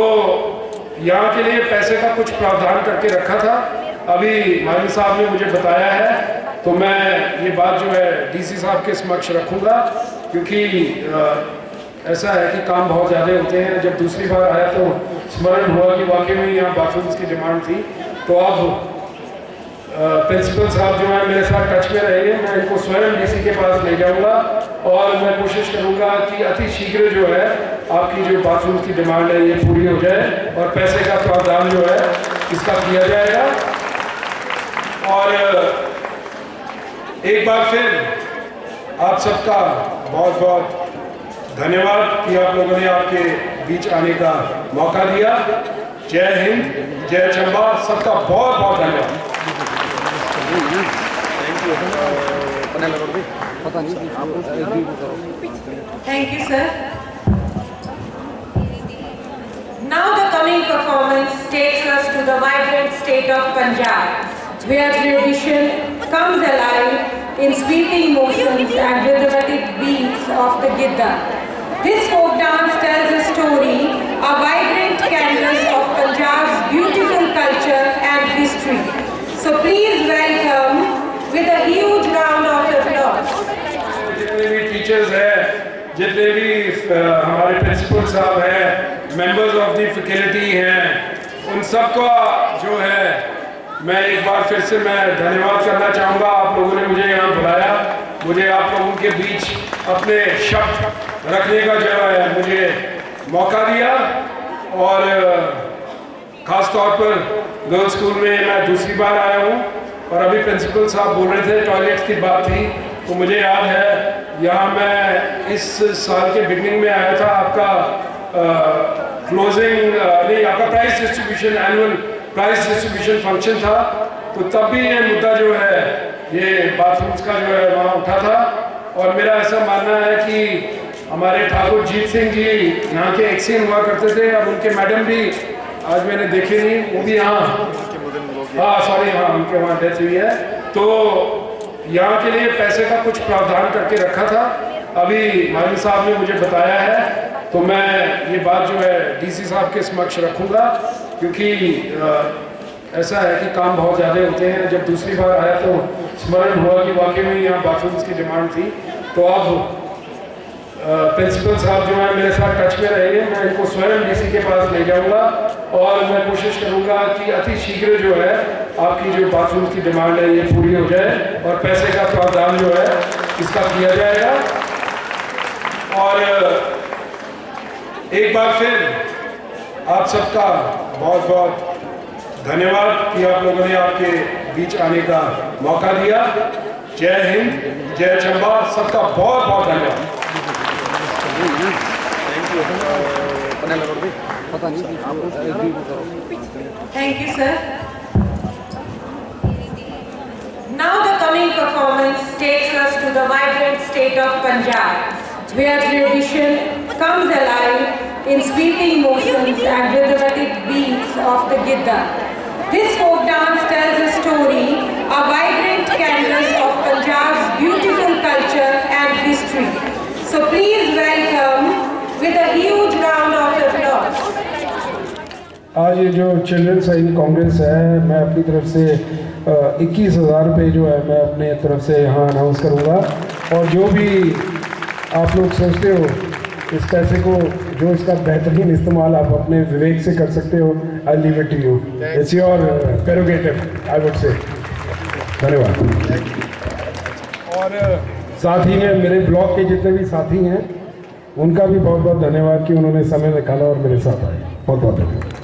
यहाँ के लिए पैसे का कुछ प्रावधान करके रखा था, अभी माली साहब ने मुझे बताया है, तो मैं ये बात जो है डीसी साहब के समक्ष रखूँगा क्योंकि ऐसा है कि काम बहुत ज़्यादा होते हैं। जब दूसरी बार आया तो स्मरण हुआ कि वाकई में यहाँ बाथरूम्स की डिमांड थी, तो अब प्रिंसिपल साहब जो है मेरे साथ टच में रहेंगे, मैं इनको स्वयं डीसी के पास ले जाऊंगा और मैं कोशिश करूंगा कि अति शीघ्र जो है आपकी जो बाथरूम की डिमांड है ये पूरी हो जाए और पैसे का प्रावधान जो है इसका किया जाएगा। और एक बार फिर आप सबका बहुत बहुत धन्यवाद कि आप लोगों ने आपके बीच आने का मौका दिया। जय हिंद, जय चंबा, सबका बहुत बहुत धन्यवाद। Thank you, sir. Now the coming performance takes us to the vibrant state of Punjab, where tradition comes alive in sweeping motions and rhythmic beats of the Gidda. This folk dance tells a story, a vibrant canvas of Punjab's beautiful culture and history. So please welcome with a huge round of applause. जितने भी teachers हैं, जितने भी हमारे principal साहब हैं, members of the faculty हैं, उन सबका जो है मैं एक बार फिर से मैं धन्यवाद करना चाहूँगा। आप लोगों ने मुझे यहाँ बुलाया, मुझे आप लोगों के बीच अपने शब्द रखने का जो है मुझे मौका दिया। और ख़ास तौर पर गर्ल्स स्कूल में मैं दूसरी बार आया हूँ और अभी प्रिंसिपल साहब बोल रहे थे टॉयलेट्स की बात थी, तो मुझे याद है यहाँ मैं इस साल के बिगनिंग में आया था, आपका क्लोजिंग नहीं आपका prize distribution annual prize distribution function था, तो तब भी ये मुद्दा जो है ये बाथरूम्स का जो है वहाँ उठा था। और मेरा ऐसा मानना है कि हमारे ठाकुर जीत सिंह जी यहाँ के एक्सीएन हुआ करते थे, अब उनके मैडम भी आज मैंने देखे नहीं, वो भी यहाँ सॉरी उनके वहाँ डेथ हुई है, तो यहाँ के लिए पैसे का कुछ प्रावधान करके रखा था। अभी माली साहब ने मुझे बताया है, तो मैं ये बात जो है डीसी साहब के समक्ष रखूँगा, क्योंकि ऐसा है कि काम बहुत ज़्यादा होते हैं। जब दूसरी बार आया तो स्मरण हुआ कि वाकई में यहाँ बाथरूम्स की डिमांड थी, तो अब प्रिंसिपल साहब जो है मेरे साथ टच में रहेंगे, मैं इनको स्वयं डीसी के पास ले जाऊँगा और मैं कोशिश करूँगा कि अति शीघ्र जो है आपकी जो बाथरूम की डिमांड है ये पूरी हो जाए और पैसे का प्रावधान जो है इसका किया जाएगा। और एक बार फिर आप सबका बहुत बहुत धन्यवाद कि आप लोगों ने आपके बीच आने का मौका दिया। जय हिंद, जय चंबा, सबका बहुत बहुत धन्यवाद। Thank you, sir. Now the coming performance takes us to the vibrant state of Punjab, where tradition comes alive in sweeping motions and rhythmic beats of the Gidda. This folk dance tells a story, a vibrant canvas of Punjab's beautiful culture and history. So please welcome with a huge round of applause. आज ये जो children science Congress है, मैं अपनी तरफ से 21,000 रुपये जो है मैं अपने तरफ से यहाँ अनाउंस करूँगा। और जो भी आप लोग सोचते हो इस पैसे को, जो इसका बेहतरीन इस्तेमाल आप अपने विवेक से कर सकते हो, I leave it to you, it's your prerogative I would say. धन्यवाद। और साथ ही में मेरे ब्लॉक के जितने भी साथी हैं उनका भी बहुत बहुत धन्यवाद कि उन्होंने समय निकाला और मेरे साथ आए। बहुत बहुत धन्यवाद।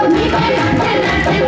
Ni me nache nache,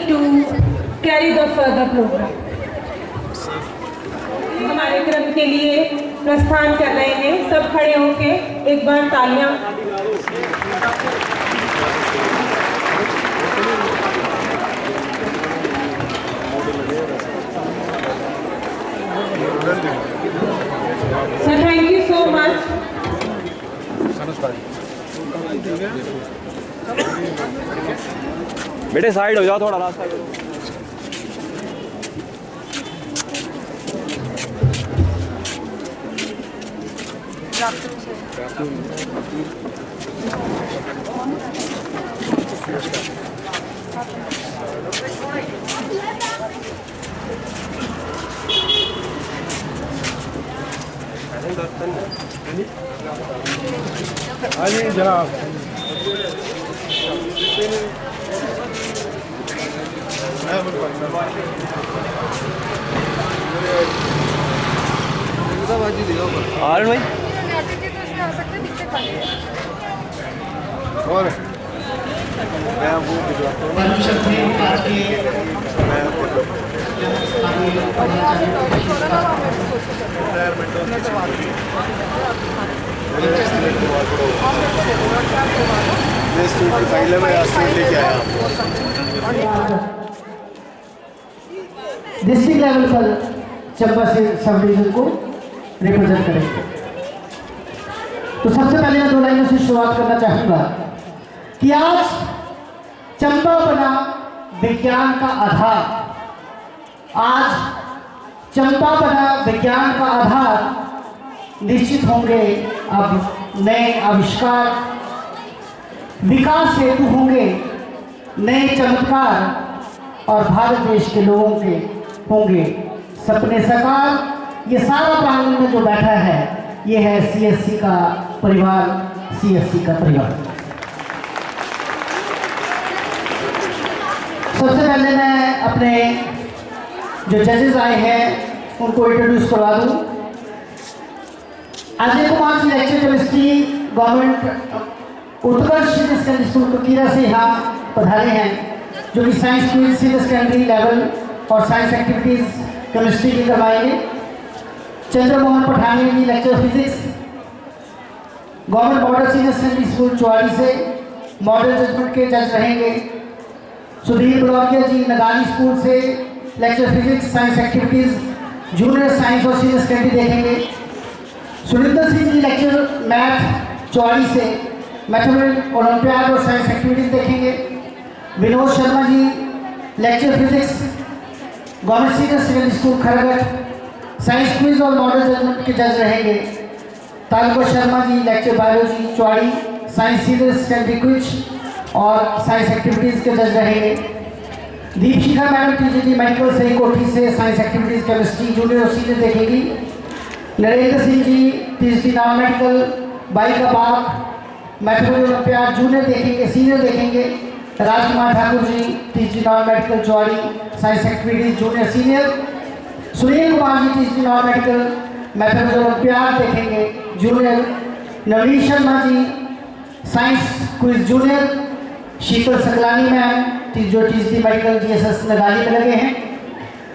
to carry the further program. हमारे क्रम के लिए प्रस्थान कर रहे हैं। सब खड़े होके एक बार तालियां। So thank you so much. बेटे साइड हो जाओ, थोड़ा रास्ता करो। हाँ जी जनाब। आर्यन भाई और मैं वो भिजवाता मैं स्टूडेंट की फाइल है, मैं स्टूडेंट लेके आया डिस्ट्रिक्ट लेवल पर चंबा से सब डिवीजन को रिप्रेजेंट करेंगे। तो सबसे पहले मैं 2 लाइनों से शुरुआत करना चाहूँगा कि आज चंबा बना विज्ञान का आधार। आज चंबा बना विज्ञान का आधार। निश्चित होंगे अब नए आविष्कार, विकास हेतु होंगे नए चमत्कार और भारत देश के लोगों के होंगे सपने साकार। ये सारा प्रांगण में जो बैठा है ये है सीएससी का परिवार, सीएससी का परिवार। सबसे पहले मैं अपने जो जजेस आए हैं उनको इंट्रोड्यूस करवा दूं। Ajay Kumar ji lecture chemistry government Utkarsh secondary school Kukira से यहाँ पधारे हैं, जो कि science quiz senior secondary level और साइंस एक्टिविटीज़ केमिस्ट्री की करवाएंगे। Chandramohan Pathani ji lecture physics government model senior secondary school Chauri से मॉडल जजमेंट के जज रहेंगे। सुधीर बड़ौरिया जी नगाली स्कूल से lecture physics science activities junior science और सीनियर सेकेंडरी देखेंगे। सुरेंद्र सिंह जी लेक्चर मैथ चौड़ी से मैथमेटिक्स ओलंपियाड और साइंस एक्टिविटीज़ देखेंगे। Vinod Sharma ji lecture physics government senior secondary school Khargat science quiz और मॉडल जजमेंट के जज रहेंगे। Taluka Sharma ji lecture biology Chauri science senior secondary quiz और साइंस एक्टिविटीज़ के जज रहेंगे। Deepshikha madam TGT medical Sahi Kothi से साइंस एक्टिविटीज़ केमिस्ट्री जूनियर और सीनियर देखेंगी। Narendra Singh ji TGT non medical बाई का बाग मैथमेटिक्स ओलंपियाड जूनियर देखेंगे, सीनियर देखेंगे। Rajkumar Thakur ji TGT non medical Chauri science activities junior senior. Sunil Kumar ji TGT non medical mathematics olympiad देखेंगे junior. Navneet Sharma ji science quiz junior. Sheetal Saklani ma'am जो टीजीटी मेडिकल जीएसएस नगाली में लगे हैं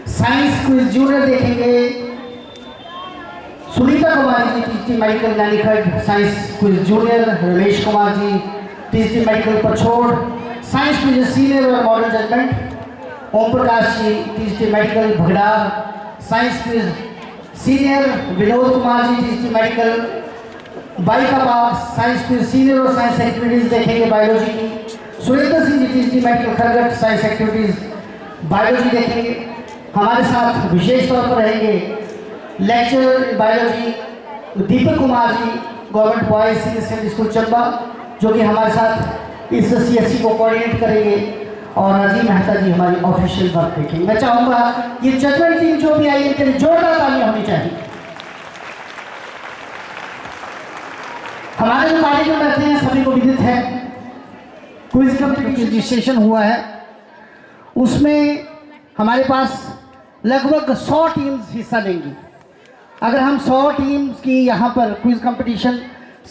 साइंस क्विज जूनियर देखेंगे। Sunita Kumari ji TGT medical Nainikhat science quiz junior. Ramesh Kumar ji TGT medical Pachhod science quiz senior और model judgement. Om Prakash ji TGT medical Bhagdar science quiz senior. Vinod Kumar ji TGT medical बाई का बाग साइंस क्विज सीनियर और साइंस एक्टिविटीज़ देखेंगे बायोलॉजी की। Surendra Singh ji TGT medical Khargat science activities biology देखेंगे। हमारे साथ विशेष तौर पर रहेंगे lecture biology Deepak Kumar ji government boys senior secondary school Chamba, जो कि हमारे साथ इस सीएससी को कोऑर्डिनेट करेंगे। और राजीव मेहता जी हमारी ऑफिशियल वर्क देखेंगे। मैं चाहूँगा ये जजमेंट टीम जो भी आई है इनके लिए जोरदार तालियां होनी चाहिए। हमारे जो कार्यक्रम रहते हैं सभी को विदित है। क्विज कंपटीशन रजिस्ट्रेशन हुआ है, उसमें हमारे पास लगभग 100 टीम्स हिस्सा लेंगी। अगर हम 100 टीम्स की यहाँ पर क्विज कंपटीशन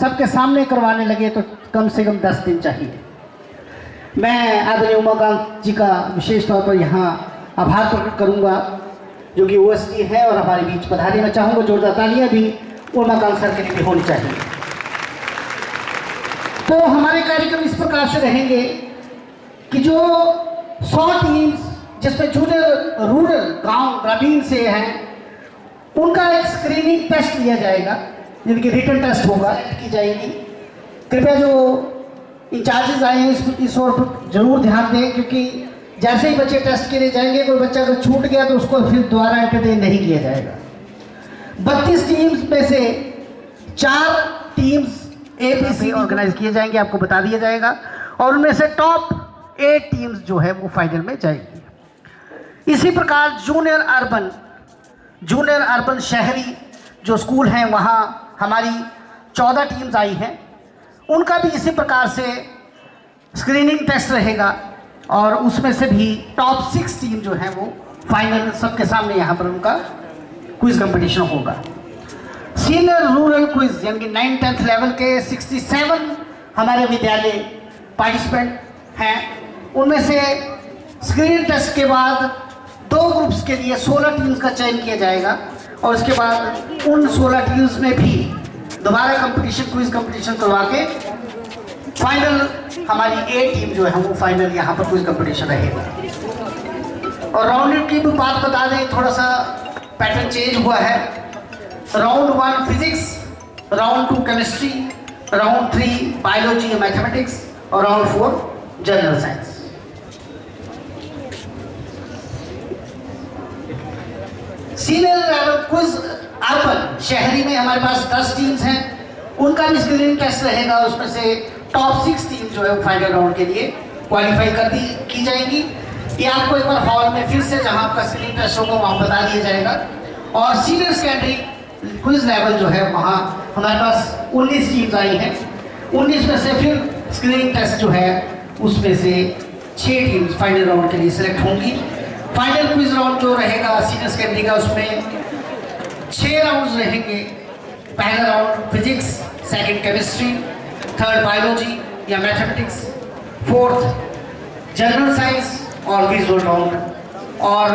सबके सामने करवाने लगे तो कम से कम 10 दिन चाहिए। मैं आदरणीय उमाकांत जी का विशेष तौर पर यहाँ आभार प्रकट करूँगा, जो कि ओएसडी है और हमारे बीच पधारे। मैं चाहूँगा जोरदार तालियाँ भी उमाकांत सर के लिए भी होनी चाहिए। तो हमारे कार्यक्रम इस प्रकार से रहेंगे कि जो 100 टीम्स जिसमें जूनियर रूरल गांव ग्रामीण से हैं, उनका एक स्क्रीनिंग टेस्ट लिया जाएगा, जिनकी रिटन टेस्ट होगा की जाएगी। कृपया जो इंचार्जेस आए हैं इस ओर पर जरूर ध्यान दें, क्योंकि जैसे ही बच्चे टेस्ट के लिए जाएंगे, कोई बच्चा अगर छूट गया तो उसको फिर दोबारा एंटरटेन नहीं किया जाएगा। 32 टीम्स में से 4 टीम्स ABC ऑर्गेनाइज किए जाएंगे, आपको बता दिया जाएगा, और उनमें से टॉप 8 टीम्स जो है वो फाइनल में जाएगी। इसी प्रकार जूनियर अर्बन शहरी जो स्कूल हैं, वहाँ हमारी 14 टीम्स आई हैं, उनका भी इसी प्रकार से स्क्रीनिंग टेस्ट रहेगा, और उसमें से भी टॉप 6 टीम जो है वो फाइनल सबके सामने यहाँ पर उनका क्विज कंपटीशन होगा। सीनियर रूरल क्विज यानी कि 9th-10th लेवल के 67 हमारे विद्यालय पार्टिसिपेंट हैं, उनमें से स्क्रीनिंग टेस्ट के बाद 2 ग्रुप्स के लिए 16 टीम्स का चयन किया जाएगा, और उसके बाद उन 16 टीम्स में भी दोबारा क्विज कंपटीशन करवा के फाइनल हमारी A टीम जो है वो फाइनल यहाँ पर क्विज कंपटीशन रहेगा। और राउंड की भी बात बता दें, थोड़ा सा पैटर्न चेंज हुआ है। Round 1 physics, round 2 chemistry, round 3 biology या मैथमेटिक्स, और round 4 general science. Senior level quiz urban शहरी में हमारे पास 10 टीम्स हैं, उनका भी स्क्रीनिंग टेस्ट रहेगा। उसमें से टॉप 6 टीम जो है वो फाइनल राउंड के लिए क्वालिफाई की जाएंगी। ये आपको एक बार हॉल में फिर से जहां आपका स्क्रीनिंग टेस्ट होगा वहाँ बता दिया जाएगा। और सीनियर सेकेंडरी क्विज लेवल जो है वहाँ हमारे पास 19 टीम्स आई हैं, 19 में से फिर स्क्रीनिंग टेस्ट जो है उसमें से 6 टीम्स फाइनल राउंड के लिए सिलेक्ट होंगी। फाइनल क्विज राउंड जो रहेगा सीनियर सेकेंडरी का, उसमें 6 राउंड्स रहेंगे। पहला round physics, second chemistry, third biology या मैथमेटिक्स, फोर्थ जनरल साइंस और विजुअल राउंड। और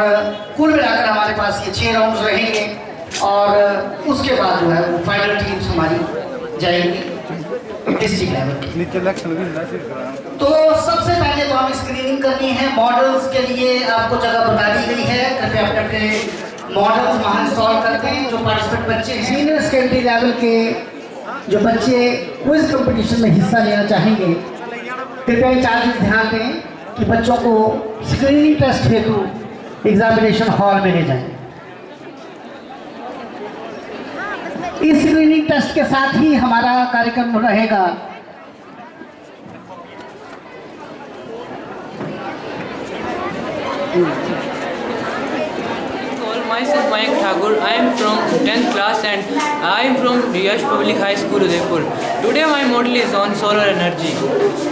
कुल मिलाकर हमारे पास ये 6 राउंड्स रहेंगे, और उसके बाद जो है वो फाइनल टीम्स हमारी जाएंगी डिस्ट्रिक्ट लेवल की। तो सबसे पहले तो हमें स्क्रीनिंग करनी है। मॉडल्स के लिए आपको जगह बता दी गई है, कृपया अपने अपने मॉडल्स वहाँ इंस्टॉल करते हैं। जो पार्टिसिपेंट बच्चे हैं सीनियर सेकेंडरी लेवल के, जो बच्चे क्विज कंपटीशन में हिस्सा लेना चाहेंगे, कृपया इंचार्जेस ध्यान दें कि बच्चों को स्क्रीनिंग टेस्ट हेतु एग्जामिनेशन हॉल में ले जाएं। इस स्क्रीनिंग टेस्ट के साथ ही हमारा कार्यक्रम रहेगा Myself Mayank Thakur. I am from 10th class and I am from Yash Public High School, Udaipur. Today my model is on solar energy.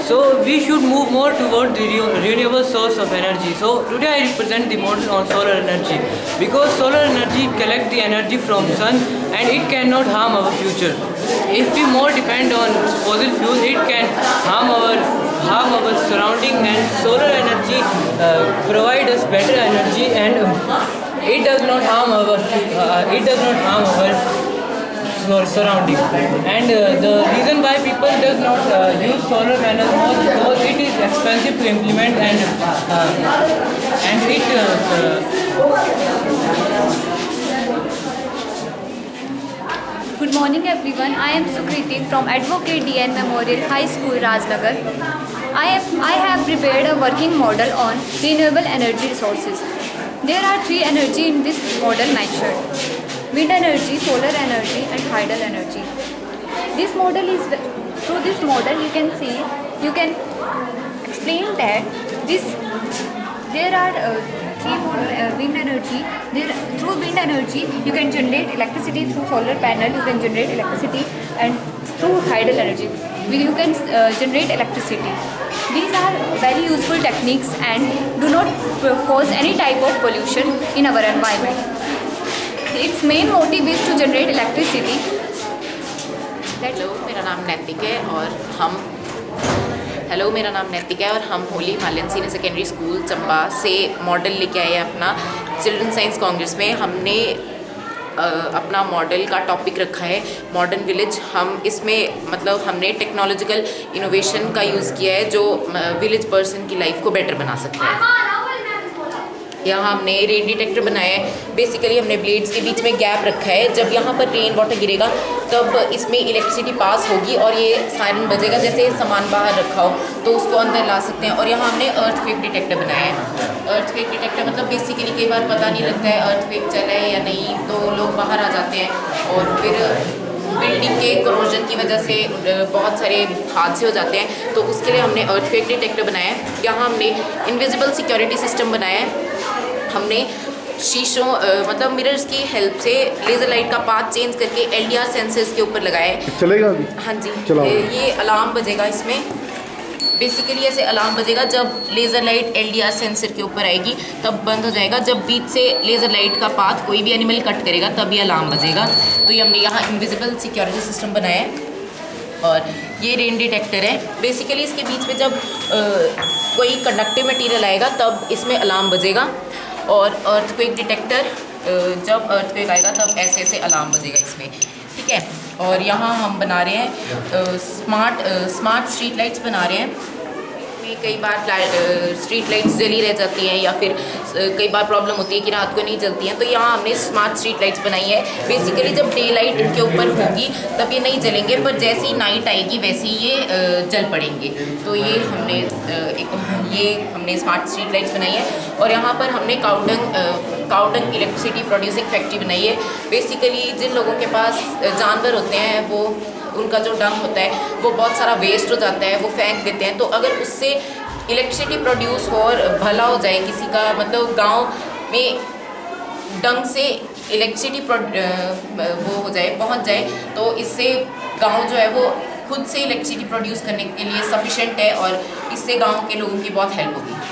So we should move more toward the renewable source of energy. So today I represent the model on solar energy, because solar energy collects the energy from sun and it cannot harm our future. If we more depend on fossil fuel, it can harm our surrounding, and solar energy provide us better energy, and it does not harm our surrounding. And the reason why people does not use solar panels more, because it is expensive to implement, and it Good morning everyone. I am Sukriti from Advocate DN Memorial High School, Rajnagar. I have prepared a working model on renewable energy resources. There are 3 energy in this model mentioned: wind energy, solar energy and tidal energy. This model is, through this model you can explain that there are 3 model wind energy. Through wind energy you can generate electricity, through solar panel you can generate electricity, and through tidal energy you can generate electricity. These are very useful techniques and do not cause any type of pollution in our environment. Its main motive is to generate electricity. Hello, मेरा नाम नैतिक है और हम hello, मेरा नाम नैतिका है और हम Holi Himalayan senior secondary school Chamba से मॉडल लेके आए हैं अपना चिल्ड्रन साइंस कांग्रेस में। हमने अपना मॉडल का टॉपिक रखा है मॉडर्न विलेज। हम इसमें मतलब हमने टेक्नोलॉजिकल इनोवेशन का यूज़ किया है जो विलेज पर्सन की लाइफ को बेटर बना सकता है। यहाँ हमने रेन डिटेक्टर बनाया है। बेसिकली हमने ब्लेड्स के बीच में गैप रखा है। जब यहाँ पर रेन वाटर गिरेगा तब इसमें इलेक्ट्रिसिटी पास होगी और ये सायरन बजेगा। जैसे सामान बाहर रखा हो तो उसको अंदर ला सकते हैं। और यहाँ हमने अर्थक्वेक डिटेक्टर बनाया है। अर्थक्वेक डिटेक्टर मतलब बेसिकली कई बार पता नहीं लगता है अर्थक्वेक चला है या नहीं, तो लोग बाहर आ जाते हैं और फिर बिल्डिंग के करोजन की वजह से बहुत सारे हादसे हो जाते हैं। तो उसके लिए हमने अर्थक्वेक डिटेक्टर बनाया है। यहाँ हमने इनविजिबल सिक्योरिटी सिस्टम बनाया है। हमने शीशों मतलब मिरर्स की हेल्प से लेज़र लाइट का पाथ चेंज करके LDR सेंसर्स के ऊपर लगाया है। चलेगा अभी? हाँ जी, ये अलार्म बजेगा इसमें। बेसिकली ऐसे अलार्म बजेगा जब लेज़र लाइट LDR सेंसर के ऊपर आएगी तब बंद हो जाएगा। जब बीच से लेज़र लाइट का पाथ कोई भी एनिमल कट करेगा तब ये अलार्म बजेगा। तो ये हमने यहाँ इनविजिबल सिक्योरिटी सिस्टम बनाया है। और ये रेन डिटेक्टर है। बेसिकली इसके बीच में जब कोई कंडक्टिव मटेरियल आएगा तब इसमें अलार्म बजेगा। और अर्थक्वेक डिटेक्टर जब अर्थक्वेक आएगा तब ऐसे ऐसे अलार्म बजेगा इसमें, ठीक है। और यहाँ हम बना रहे हैं स्मार्ट स्ट्रीट लाइट्स बना रहे हैं। कई बार स्ट्रीट लाइट्स जली रह जाती हैं या फिर कई बार प्रॉब्लम होती है कि रात को नहीं जलती हैं, तो यहाँ हमने स्मार्ट स्ट्रीट लाइट्स बनाई है। बेसिकली जब डे लाइट इनके ऊपर होगी तब ये नहीं जलेंगे, पर जैसे ही नाइट आएगी वैसे ही ये जल पड़ेंगे। तो ये हमने स्मार्ट स्ट्रीट लाइट्स बनाई है। और यहाँ पर हमने काउडंग इलेक्ट्रिसिटी प्रोड्यूसिंग फैक्ट्री बनाई है। बेसिकली जिन लोगों के पास जानवर होते हैं वो उनका जो डंग होता है वो बहुत सारा वेस्ट हो जाता है, वो फेंक देते हैं। तो अगर उससे इलेक्ट्रिसिटी प्रोड्यूस हो और भला हो जाए किसी का, मतलब गांव में डंग से इलेक्ट्रिसिटी वो हो जाए, पहुंच जाए, तो इससे गांव जो है वो खुद से इलेक्ट्रिसिटी प्रोड्यूस करने के लिए सफिशेंट है और इससे गांव के लोगों की बहुत हेल्प होगी।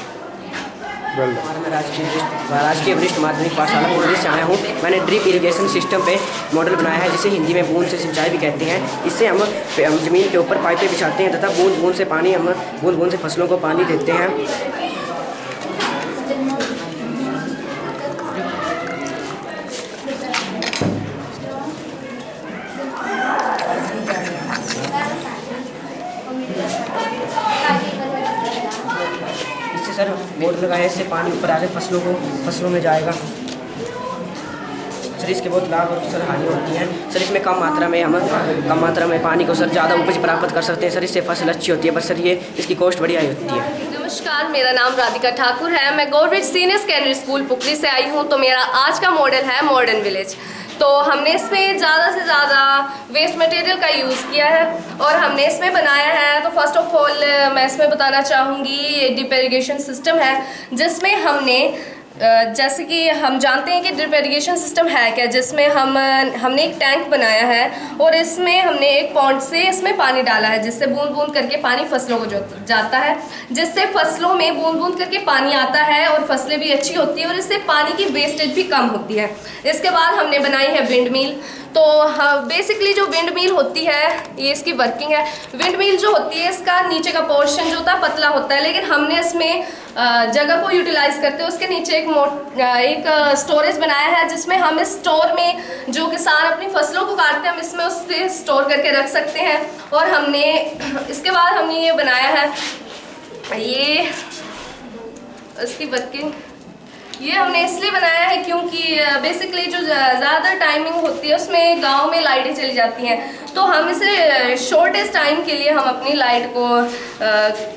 मैं राजकीय वरिष्ठ माध्यमिक पाठशाला मुरली से आया हूँ। मैंने ड्रिप इरिगेशन सिस्टम पे मॉडल बनाया है जिसे हिंदी में बूंद से सिंचाई भी कहते हैं। इससे हम ज़मीन के ऊपर पाइपें बिछाते हैं तथा बूंद बूंद से फसलों को पानी देते हैं। सर बोर्ड लगाया है, इससे पानी ऊपर आके फसलों में जाएगा। सर इसके बहुत लाभ और सर हानि होती हैं। सर इसमें कम मात्रा में पानी को सर ज़्यादा उपज प्राप्त कर सकते हैं। सर इससे फसल अच्छी होती है, पर सर ये इसकी कॉस्ट बड़ी हाई होती है। नमस्कार, मेरा नाम राधिका ठाकुर है। मैं गवर्नमेंट सीनियर सेकेंडरी स्कूल पुकरी से आई हूँ। तो मेरा आज का मॉडल है मॉडर्न विलेज। तो हमने इसमें ज़्यादा से ज़्यादा वेस्ट मटेरियल का यूज़ किया है और हमने इसमें बनाया है। तो फर्स्ट ऑफ ऑल मैं इसमें बताना चाहूँगी ड्रिप इरिगेशन सिस्टम है, जिसमें हमने जैसे कि हम जानते हैं कि ड्रिप इरिगेशन सिस्टम है क्या, जिसमें हमने एक टैंक बनाया है और इसमें हमने एक पॉन्ड से इसमें पानी डाला है जिससे बूंद बूंद करके पानी फसलों को जाता है, जिससे फसलों में बूंद बूंद करके पानी आता है और फसलें भी अच्छी होती है और इससे पानी की वेस्टेज भी कम होती है। इसके बाद हमने बनाई है विंड मिल। तो बेसिकली जो विंड मिल होती है ये इसकी वर्किंग है। विंड मिल जो होती है इसका नीचे का पोर्शन जो होता है पतला होता है, लेकिन हमने इसमें जगह को यूटिलाइज करते हुए उसके नीचे एक स्टोरेज बनाया है, जिसमें हम इस स्टोर में जो किसान अपनी फसलों को काटते हैं हम इसमें उससे स्टोर करके रख सकते हैं। और हमने इसके बाद हमने ये बनाया है, ये इसकी वर्किंग ये हमने इसलिए बनाया है क्योंकि बेसिकली जो ज़्यादा टाइमिंग होती है उसमें गांव में लाइटें चली जाती हैं। तो हम इसे शॉर्टेस्ट टाइम के लिए हम अपनी लाइट को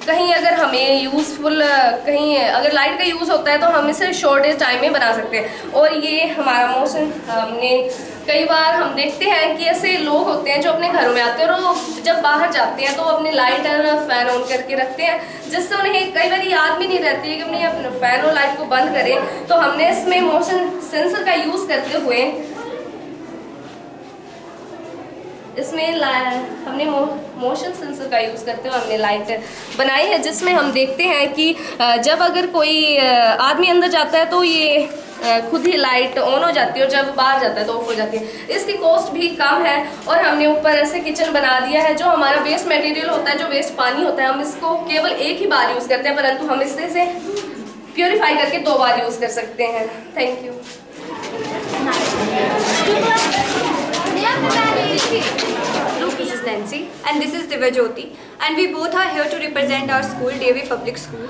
कहीं अगर हमें यूज़फुल कहीं अगर लाइट का यूज़ होता है तो हम इसे शॉर्टेस्ट टाइम में बना सकते हैं। और ये हमारा मोशन हमने कई बार हम देखते हैं कि ऐसे लोग होते हैं जो अपने घरों में आते हैं और वो जब बाहर जाते हैं तो वो अपनी लाइट और फैन ऑन करके रखते हैं, जिससे उन्हें कई बार याद भी नहीं रहती है कि अपने अपने फैन और लाइट को बंद करें। तो हमने इसमें मोशन सेंसर का यूज़ करते हुए हमने मोशन सेंसर का यूज़ करते हुए हमने लाइट बनाई है, जिसमें हम देखते हैं कि जब अगर कोई आदमी अंदर जाता है तो ये खुद ही लाइट ऑन हो जाती है और जब बाहर जाता है तो ऑफ हो जाती है। इसकी कॉस्ट भी कम है और हमने ऊपर ऐसे किचन बना दिया है। जो हमारा वेस्ट मटेरियल होता है, जो वेस्ट पानी होता है, हम इसको केवल एक ही बार यूज़ करते हैं, परंतु हम इससे से प्योरीफाई करके 2 बार यूज़ कर सकते हैं। Thank you. Hello, this is Nancy and this is Divyajyoti, and we both are here to represent our school, DAV Public School.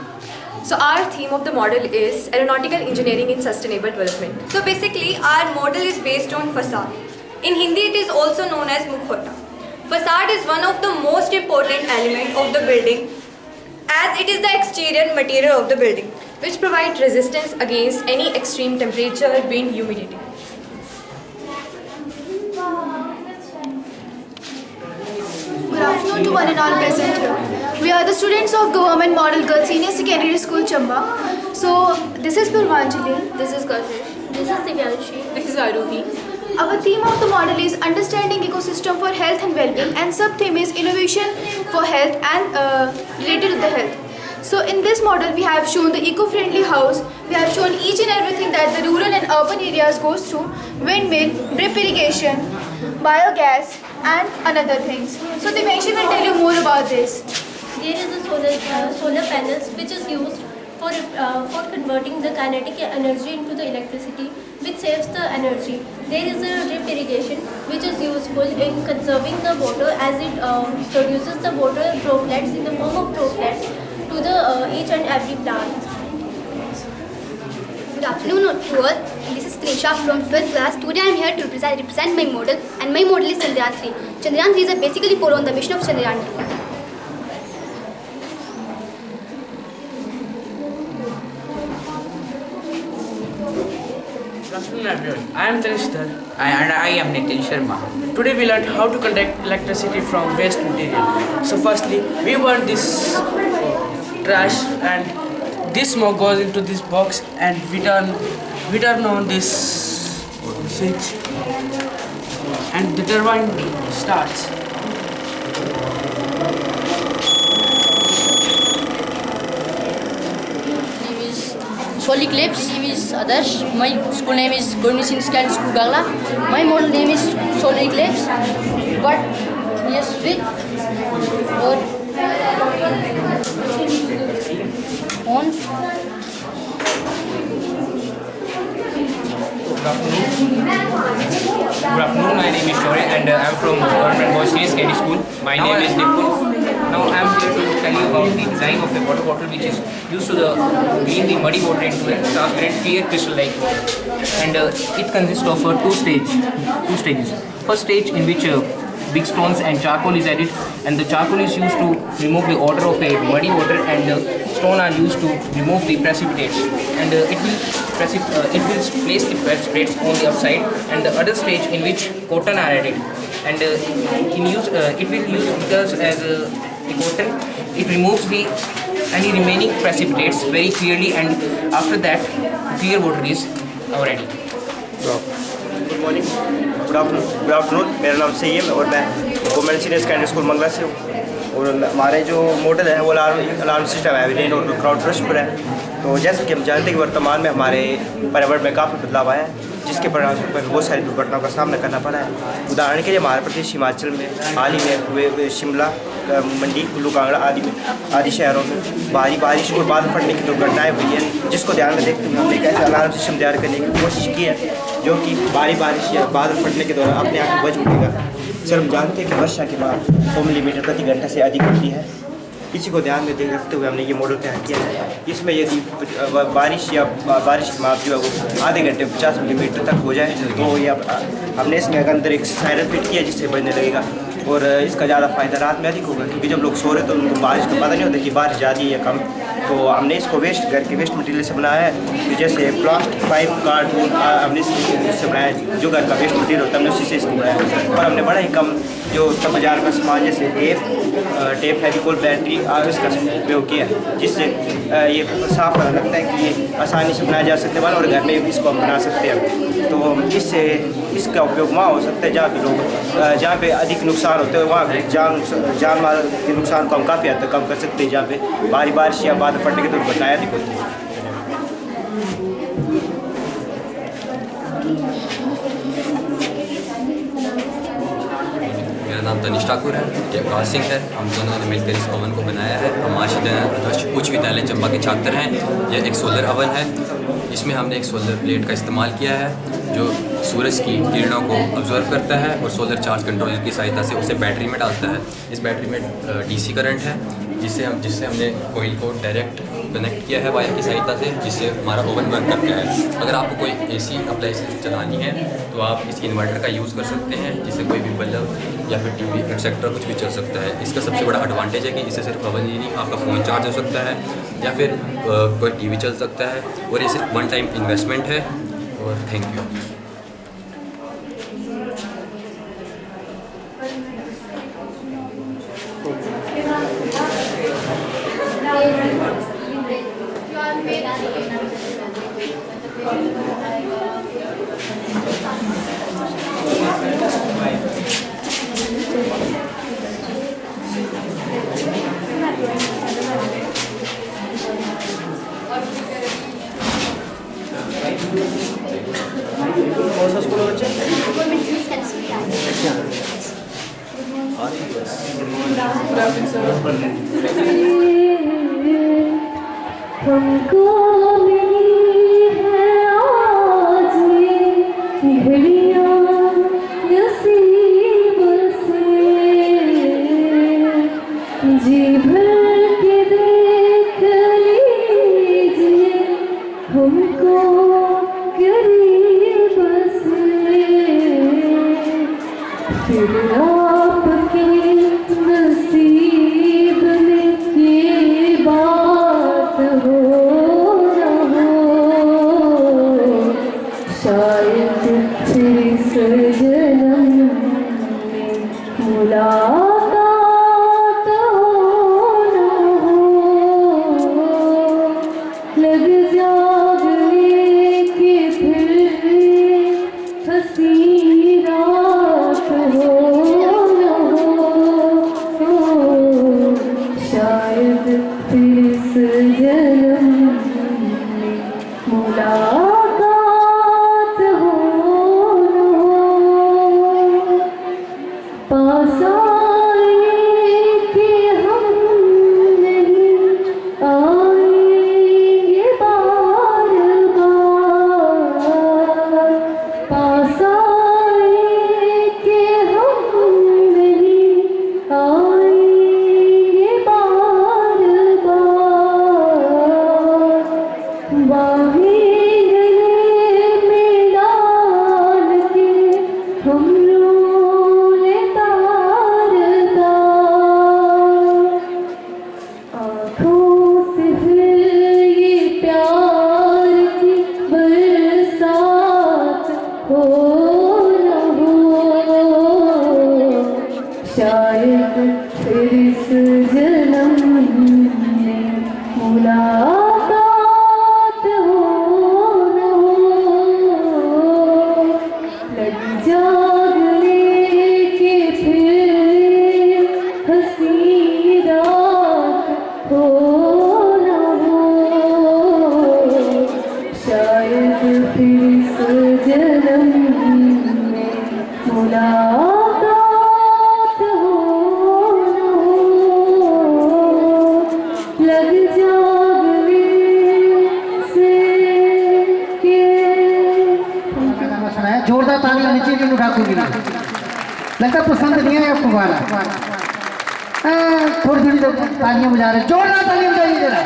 So our theme of the model is Aeronautical Engineering in Sustainable Development. So basically our model is based on facade. In Hindi it is also known as mukhota. Facade is one of the most important element of the building as it is the exterior material of the building which provides resistance against any extreme temperature, wind, humidity. Good afternoon to one and all present here. We are the students of Government Model Girls Senior Secondary School, Chamba. So, this is Purvanjali. This is Kashish. This is Divyanshi. This is Aruhi. Our theme of the model is Understanding Ecosystem for Health and Well-being, and sub-theme is Innovation for Health and related to the health. So in this model we have shown the eco-friendly house. We have shown each and everything that the rural and urban areas goes through: windmill, drip irrigation, biogas and another things. So Dimeshi will tell you more about this. There is a solar panels which is used for converting the kinetic energy into the electricity, which saves the energy. There is a drip irrigation which is useful in conserving the water as it produces the water droplets in the form of droplets to the each and every plant. Good afternoon to all. This is Trisha from 12th class. Today I am here to represent my model, and my model is Chandrayaan 3. Chandrayaan 3 is basically follow on the mission of Chandrayaan 2. Good afternoon everyone. I am Tanishthar and I am Nitin Sharma. Today we learned how to conduct electricity from waste material. So firstly, we burn this trash and this smoke goes into this box and we turn on this switch and the turbine starts. Soul Eclipse. My name is Adarsh. My school name is Government Senior Secondary School, Gangla. My model name is Soul Eclipse. But yes, with or on. Good afternoon, my name is Shory and I am from Government Boys Senior Secondary School. My name is Nipun. Now I am here to tell you about the design of a water bottle which is used to clean the muddy water into a transparent clear crystal-like water. And it consists of two stages. First stage in which big stones and charcoal is added, and the charcoal is used to remove the odor of a muddy water, and the stone are used to remove the precipitates, and it will place the precipitates on the outside. And the other stage in which cotton are added, and it will use because as the cotton, it removes the any remaining precipitates very clearly, and after that clear water is ready. Good morning, good afternoon. मेरा नाम सईद है और मैं government senior secondary school Mangla से हूँ। और हमारे जो मॉडल है वो अलार्म सिस्टम है, रेन और क्राउड ब्रश पर है। तो जैसे कि हम जानते हैं कि वर्तमान में हमारे पर्यावरण में काफ़ी बदलाव आया है, जिसके परिणामस्वरूप बहुत सारी दुर्घटनाओं का सामना करना पड़ा है। उदाहरण के लिए हमारे प्रदेश हिमाचल में हाल ही में हुए शिमला, मंडी, कुल्लू, कांगड़ा आदि शहरों में भारी बारिश और बादल फटने की दुर्घटनाएं हुई है, जिसको ध्यान में देखते हुए हमने एक ऐसा अलार्म सिस्टम तैयार करने की कोशिश की है जो कि भारी बारिश या बादल फटने के दौरान अपने आप बच उठेगा। सर, हम जानते हैं कि वर्षा की मार 100 मिलीमीटर प्रति घंटा से अधिक होती है। इसी को ध्यान में रखते हुए हमने ये मॉडल तैयार किया है। इसमें यदि बारिश की माप जो है वो आधे घंटे 50 मिलीमीटर तक हो जाए तो ये हमने इसमें अंदर एक सायरन फिट किया जिससे बजने लगेगा, और इसका ज़्यादा फ़ायदा रात में अधिक होगा, क्योंकि जब लोग सो रहे तो उनको बारिश का पता नहीं होता कि बारिश ज़्यादा है या कम। तो हमने इसको घर के वेस्ट मटेरियल से बनाया है, जैसे प्लास्टिक, पाइप, कार्डबोर्ड हमने इससे बनाया है। जो घर का वेस्ट मटेरियल होता है हमने उसी से इसको बनाया है। और हमने बड़ा ही कम जो तब बाजार का सामान जैसे टेप, फेविकोल, बैटरी और इसका उपयोग किया है, जिससे ये साफ पता लगता है कि ये आसानी से बनाया जा सकते हैं और घर में इसको हम बना सकते हैं। तो इससे इसका उपयोग वहाँ हो सकता है जहाँ पे अधिक नुकसान होते हैं, वहाँ जान माल के नुकसान को हम काफ़ी हद तक कम कर सकते हैं, जहाँ पे भारी बारिश या बादल फटने की दुर्घटनाएं अधिक होती हैं। नाम तनिष ठाकुर है, ये अवकाश सिंह है। हम दोनों ने मिलकर इस ओवन को बनाया है। हम आदर्श उच्च विद्यालय चंबा के छात्र हैं। यह एक सोलर ओवन है। इसमें हमने एक सोलर प्लेट का इस्तेमाल किया है जो सूरज की किरणों को ऑब्जर्व करता है और सोलर चार्ज कंट्रोलर की सहायता से उसे बैटरी में डालता है। इस बैटरी में DC करंट है जिससे हमने कोयल को डायरेक्ट कनेक्ट किया है वायर की सहायता से, जिससे हमारा ओवन वर्क करता है। अगर आपको कोई AC अप्लाइंसेस चलानी है तो आप इस इन्वर्टर का यूज़ कर सकते हैं, जिससे कोई भी बल्ब या फिर TV एक्सेट्रा कुछ भी चल सकता है। इसका सबसे बड़ा एडवांटेज है कि इससे सिर्फ ओवन ही नहीं, आपका फ़ोन चार्ज हो सकता है या फिर कोई TV चल सकता है। और ये सिर्फ वन टाइम इन्वेस्टमेंट है। और थैंक यू। हमको मिली है आज ये घड़ियाँ नसीब से, जी भर के देख लीजिए हमको करीब से, फिर आपके नसीब में ये बात हो न हो, शायद फिर इस जन्म में मुलाकात हो न हो, लग जागने की फिर हंसी रात हो न हो, शायद फिर इस जन्म में मुलाकात हो न हो, पास आए कि हम नहीं आएंगे बार बार, पास आए कि हम नहीं आएंगे बार बार, बाहें गले में डाल के हम रोने तार तार, आँखों से फिर ये प्यार की बरसात हो न हो, शायद फिर इस जन्म में मुलाकात हो न हो, लग जागने के फिर हंसी रात हो न हो, शायद फिर इस जन्म में मुलाकात हो न हो, लग जागने से के गाना सुनाया, जोरदार ताली होनी चाहिए टीनू ठाकुर के लिए। लगता पसंद नहीं है आपको गाना, थोड़ी थोड़ी तो तालियां बजा रहे, जोरदार तालियां बजाइए जरा।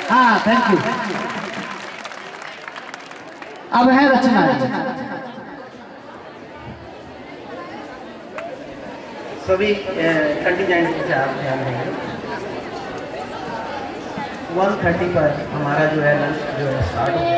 हाँ थैंक यू। अब है रचना। सभी कंटिजेंट से आप ध्यान देंगे। 1:30 पर हमारा जो है लंच जो है स्टार्ट हो गया।